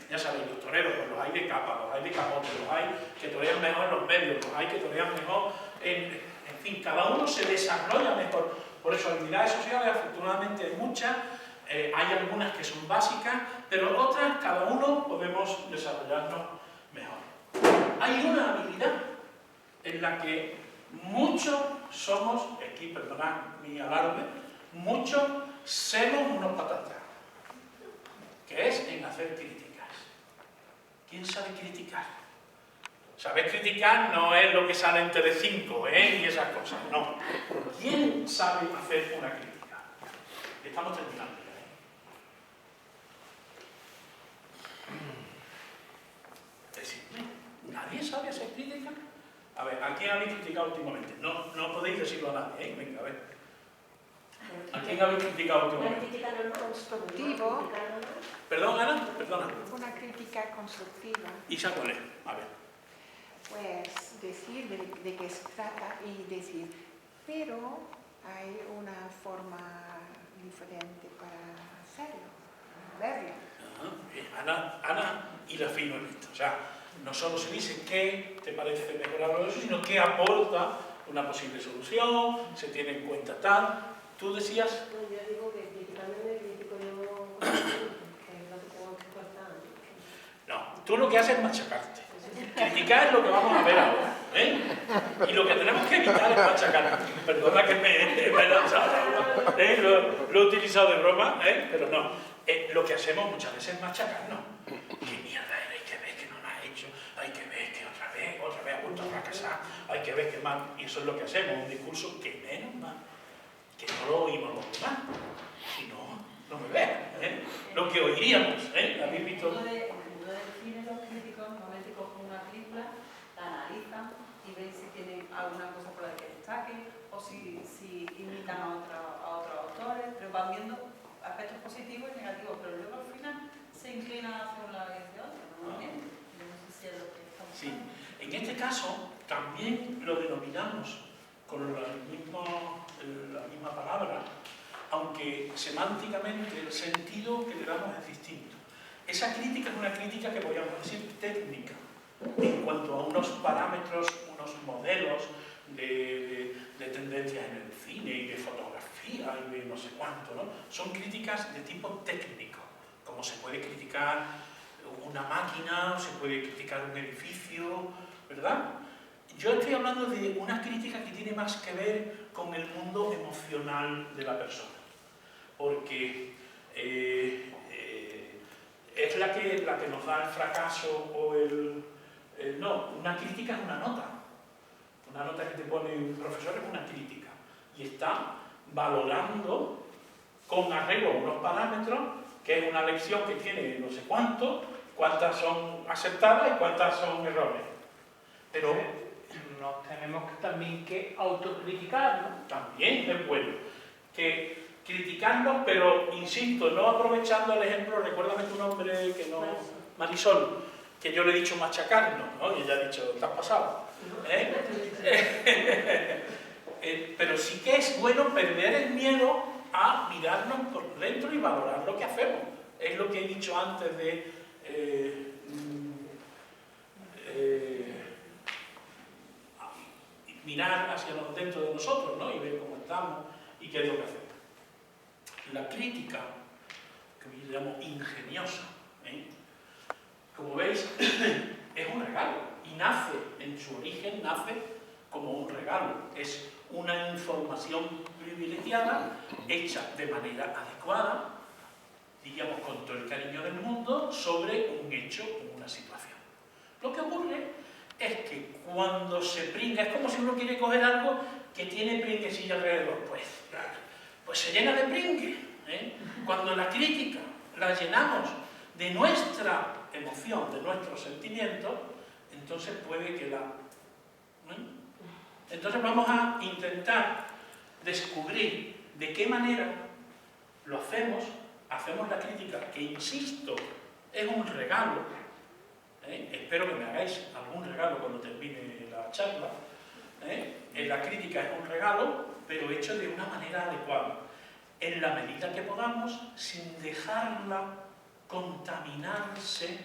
Ya sabéis, los toreros, pues los hay de capa, los hay de capote, los hay que torean mejor en los medios, los hay que torean mejor en fin, cada uno se desarrolla mejor. Por eso, habilidades sociales, afortunadamente hay muchas, hay algunas que son básicas, pero otras, cada uno podemos desarrollarnos mejor. Hay una habilidad en la que muchos somos, aquí perdonad mi alarde, muchos somos unos patatas, que es en hacer críticas. ¿Quién sabe criticar? Saber criticar no es lo que sale en Telecinco, ¿eh? Y esas cosas, no. ¿Quién sabe hacer una crítica? Estamos terminando ya, ¿eh? Decidme, ¿nadie sabe hacer crítica? A ver, ¿a quién habéis criticado últimamente? No podéis decirlo a nadie, ¿eh? Venga, a ver. ¿A quién habéis criticado Una últimamente? crítica no Constructivo. Perdón, Ana, perdona. Una crítica constructiva. ¿Isa cuál es? A ver. Pues decir de qué se trata y decir, pero hay una forma diferente para hacerlo, verlo. Ana hila fino en esto. O sea, no solo se dice qué te parece mejorable eso, sino qué aporta una posible solución, se tiene en cuenta tal. Tú decías... Bueno, yo digo que criticando me critico yo, que es lo que tengo que cortar. No, tú lo que haces es machacarte. Criticar es lo que vamos a ver ahora, ¿eh? Y lo que tenemos que evitar es machacar. Perdona que me he lanzado, ¿eh? Lo he utilizado de broma, ¿eh? Pero no. Lo que hacemos muchas veces es machacarnos. ¿Qué mierda era? Hay que ver que no lo has hecho, hay que ver que otra vez ha vuelto a fracasar, hay que ver que mal. Y eso es lo que hacemos, un discurso que menos mal, que no lo oímos los demás. Si no, no me vean, ¿eh? Lo que oiríamos, ¿eh? ¿Habéis visto? En el mundo del cine, los críticos normalmente cogen una película, la analizan y ven si tienen alguna cosa por la que destaquen o si imitan a otros autores, pero van viendo aspectos positivos y negativos, pero luego al final se inclinan hacia un lado y hacia otro, normalmente. Yo no sé si es lo que estamos Sí. hablando. En este caso, también lo denominamos con la misma palabra, aunque semánticamente el sentido que le damos es distinto. Esa crítica es una crítica que podríamos decir técnica, en cuanto a unos parámetros, unos modelos de tendencias en el cine y de fotografía y de no sé cuánto, ¿no? Son críticas de tipo técnico, como se puede criticar una máquina, se puede criticar un edificio, ¿verdad? Yo estoy hablando de una crítica que tiene más que ver con el mundo emocional de la persona, porque es la que nos da el fracaso o no, una crítica es una nota que te pone un profesor es una crítica y está valorando con arreglo a unos parámetros, que es una lección que tiene no sé cuántas son aceptadas y cuántas son errores. Pero nos tenemos también que autocriticar, ¿no? también es bueno que criticarnos, pero insisto, no aprovechando el ejemplo, recuérdame tu nombre, que no, Marisol, que yo le he dicho machacarnos, ¿no? Y ella ha dicho, ¿te has pasado? Pero sí que es bueno perder el miedo a mirarnos por dentro y valorar lo que hacemos. Es lo que he dicho antes de mirar hacia dentro de nosotros, ¿no? Y ver cómo estamos y qué es lo que hacemos. La crítica, que yo llamo ingeniosa, ¿eh? Como veis, es un regalo y nace, en su origen, nace como un regalo. Es una información privilegiada, hecha de manera adecuada, diríamos con todo el cariño del mundo, sobre un hecho o una situación. Lo que ocurre es que cuando se pringa, es como si uno quiere coger algo que tiene pringuecilla alrededor, pues se llena de pringue, ¿eh? Cuando la crítica la llenamos de nuestra emoción, de nuestros sentimientos, entonces puede que Entonces vamos a intentar descubrir de qué manera lo hacemos la crítica, que insisto, es un regalo. Espero que me hagáis algún regalo cuando termine la charla. La crítica es un regalo, pero hecho de una manera adecuada, en la medida que podamos, sin dejarla contaminarse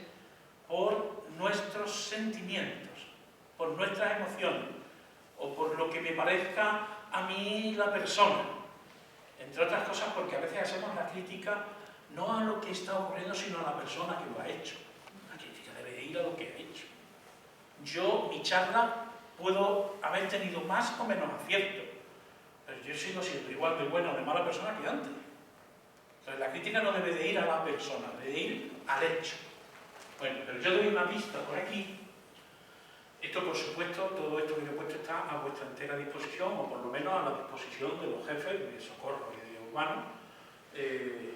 por nuestros sentimientos, por nuestras emociones, o por lo que me parezca a mí la persona. Entre otras cosas porque a veces hacemos la crítica no a lo que está ocurriendo, sino a la persona que lo ha hecho. La crítica debe ir a lo que ha hecho. Yo, mi charla, puedo haber tenido más o menos acierto, pero yo sigo siendo igual de buena o de mala persona que antes. Entonces la crítica no debe de ir a la persona, debe de ir al hecho. Bueno, pero yo doy una pista por aquí, Esto, por supuesto, todo esto que yo he puesto está a vuestra entera disposición, o por lo menos a la disposición de los jefes de socorro y de urbanos,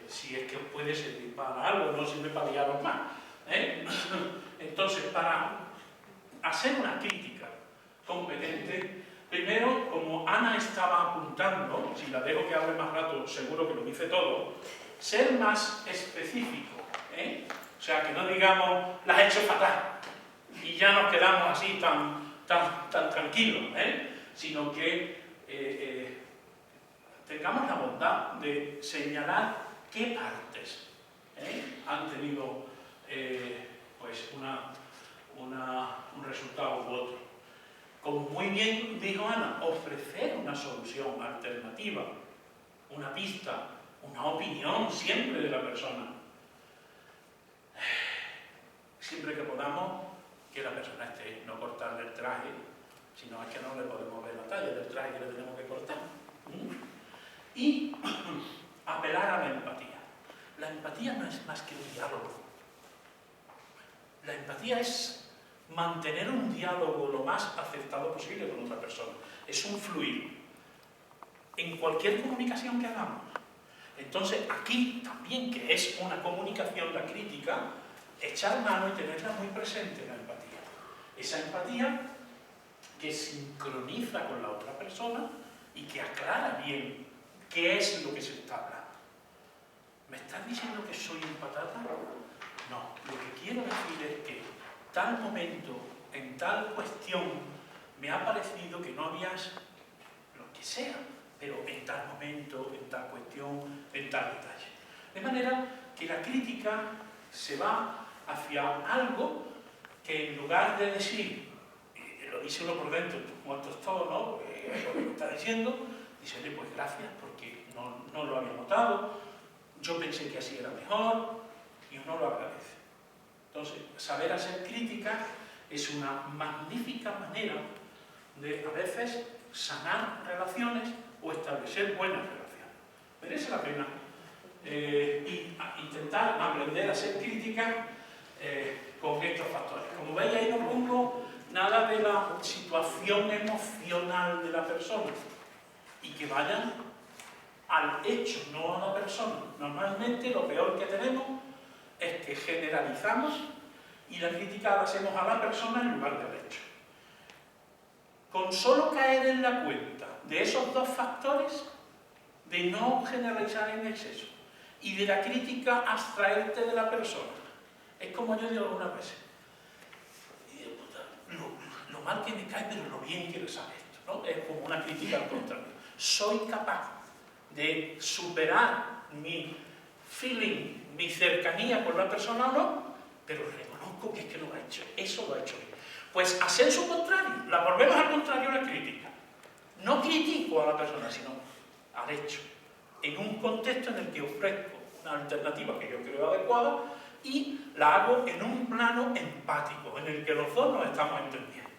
si es que os puede servir para algo, no sirve para liaros más. Entonces, para hacer una crítica competente, primero, como Ana estaba apuntando, si la dejo que hable más rato, seguro que lo dice todo, ser más específico, o sea, que no digamos, las he hecho fatal, y ya nos quedamos así tan tranquilos, sino que tengamos la bondad de señalar qué partes han tenido pues un resultado u otro. Como muy bien dijo Ana, ofrecer una solución alternativa, una pista, una opinión siempre de la persona. Siempre que podamos, que la persona esté, no cortarle el traje, sino es que no le podemos ver la talla del traje que le tenemos que cortar. Y apelar a la empatía. La empatía no es más que un diálogo. La empatía es mantener un diálogo lo más acertado posible con otra persona. Es un fluir. En cualquier comunicación que hagamos. Entonces, aquí también, que es una comunicación, la crítica, echar mano y tenerla muy presente, la empatía. Esa empatía que sincroniza con la otra persona y que aclara bien qué es lo que se está hablando. ¿Me estás diciendo que soy un patata? No, lo que quiero decir es que tal momento, en tal cuestión, me ha parecido que no habías lo que sea, pero en tal momento, en tal cuestión, en tal detalle. De manera que la crítica se va hacia algo que en lugar de decir, lo dice uno por dentro, muerto es todo, ¿no? Lo que me está diciendo, dice, pues gracias, porque no lo había notado, yo pensé que así era mejor, y uno lo agradece. Entonces, saber hacer crítica es una magnífica manera de, a veces, sanar relaciones o establecer buenas relaciones. Merece la pena intentar aprender a hacer crítica con estos factores. Como veis, ahí no pongo nada de la situación emocional de la persona y que vayan al hecho, no a la persona. Normalmente lo peor que tenemos es que generalizamos y la crítica la hacemos a la persona en lugar del hecho. Con solo caer en la cuenta de esos dos factores, de no generalizar en exceso y de la crítica abstraerte de la persona, es como yo digo algunas veces, lo mal que me cae, pero lo bien que le sale esto, ¿no? Es como una crítica al contrario. Soy capaz de superar mi feeling, mi cercanía con la persona o no, pero reconozco que es que lo ha hecho, eso lo ha hecho bien. Pues hacer su contrario, la volvemos al contrario a la crítica. No critico a la persona, sino al hecho, en un contexto en el que ofrezco una alternativa que yo creo adecuada y la hago en un plano empático, en el que los dos nos estamos entendiendo.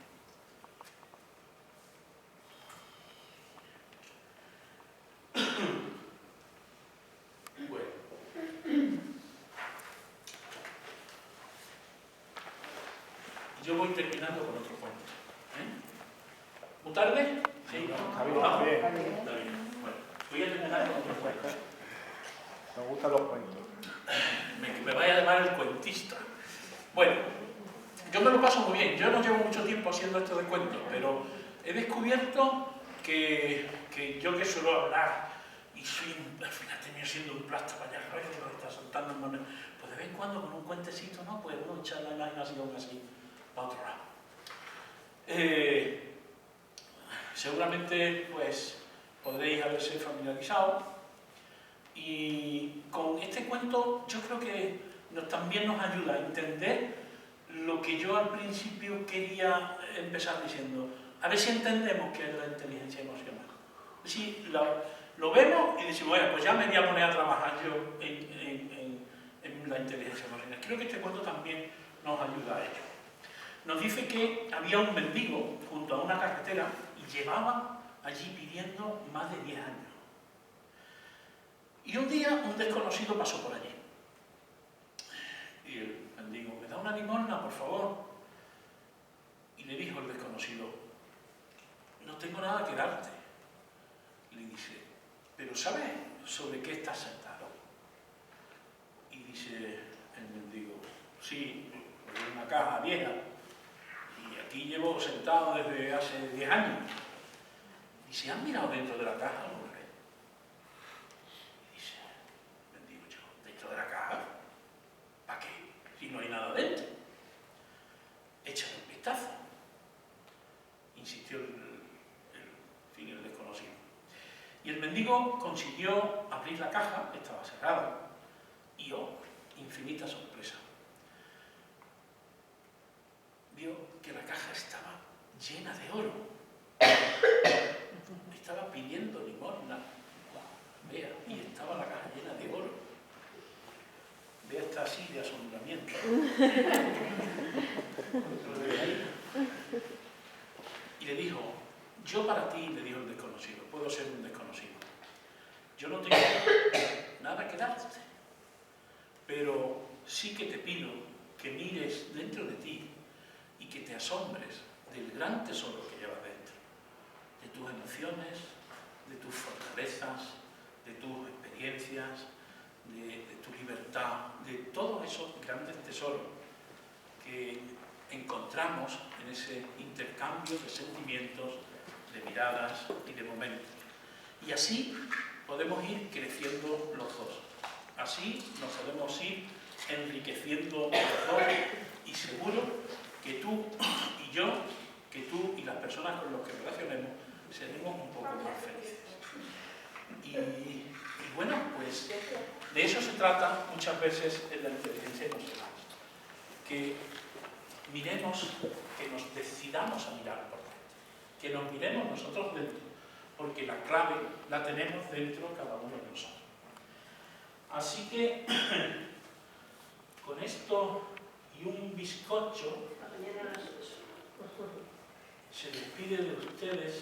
Bueno. Yo voy terminando con otro cuento. ¿Muy tarde? Sí, ¿no? Está bien. Está bien. Bueno, voy a terminar con otro cuento. Me gustan los cuentos. Me vaya a llamar el cuentista. Bueno, yo me lo paso muy bien. Yo no llevo mucho tiempo haciendo esto de cuentos, pero he descubierto que yo que suelo hablar y al final termino siendo un plástico para allá, que está soltando el momento. Pues de vez en cuando con un cuentecito, ¿no? Pues uno echar la imaginación así para otro lado. Seguramente, pues, podréis haberse familiarizado. Y con este cuento yo creo que también nos ayuda a entender lo que yo al principio quería empezar diciendo. A ver si entendemos qué es la inteligencia emocional. Si lo vemos y decimos, bueno, pues ya me voy a poner a trabajar yo en la inteligencia emocional. Creo que este cuento también nos ayuda a ello. Nos dice que había un mendigo junto a una carretera y llevaba allí pidiendo más de 10 años. Y un día un desconocido pasó por allí. Y el mendigo, ¿me da una limosna, por favor? Y le dijo el desconocido, no tengo nada que darte. Le dice, pero ¿sabes sobre qué estás sentado? Y dice el mendigo, sí, en una caja vieja, y aquí llevo sentado desde hace 10 años. Dice, ¿has mirado dentro de la caja alguna vez? Y dice, mendigo yo, ¿dentro de la caja? ¿Para qué? Si no hay nada dentro. Échale un vistazo. Insistió el desconocido. Y el mendigo consiguió abrir la caja, estaba cerrada, y oh, infinita sorpresa. Vio que la caja estaba llena de oro. Estaba pidiendo limosna. Vea, y estaba la caja llena de oro. Vea, está así de asombramiento. Y le dijo, yo para ti, le dijo el desconocido, puedo ser un desconocido. Yo no tengo nada que darte, pero sí que te pido que mires dentro de ti y que te asombres del gran tesoro que llevas dentro, de tus emociones, de tus fortalezas, de tus experiencias, de tu libertad, de todos esos grandes tesoros que encontramos en ese intercambio de sentimientos, de miradas y de momentos. Y así podemos ir creciendo los dos. Así nos podemos ir enriqueciendo los dos y seguro que tú y yo, que tú y las personas con las que relacionemos, seremos un poco más felices. Y bueno, pues de eso se trata muchas veces en la inteligencia emocional. Que miremos, que nos decidamos a mirar por dentro, que nos miremos nosotros dentro, porque la clave la tenemos dentro cada uno de nosotros. Así que con esto y un bizcocho se despide de ustedes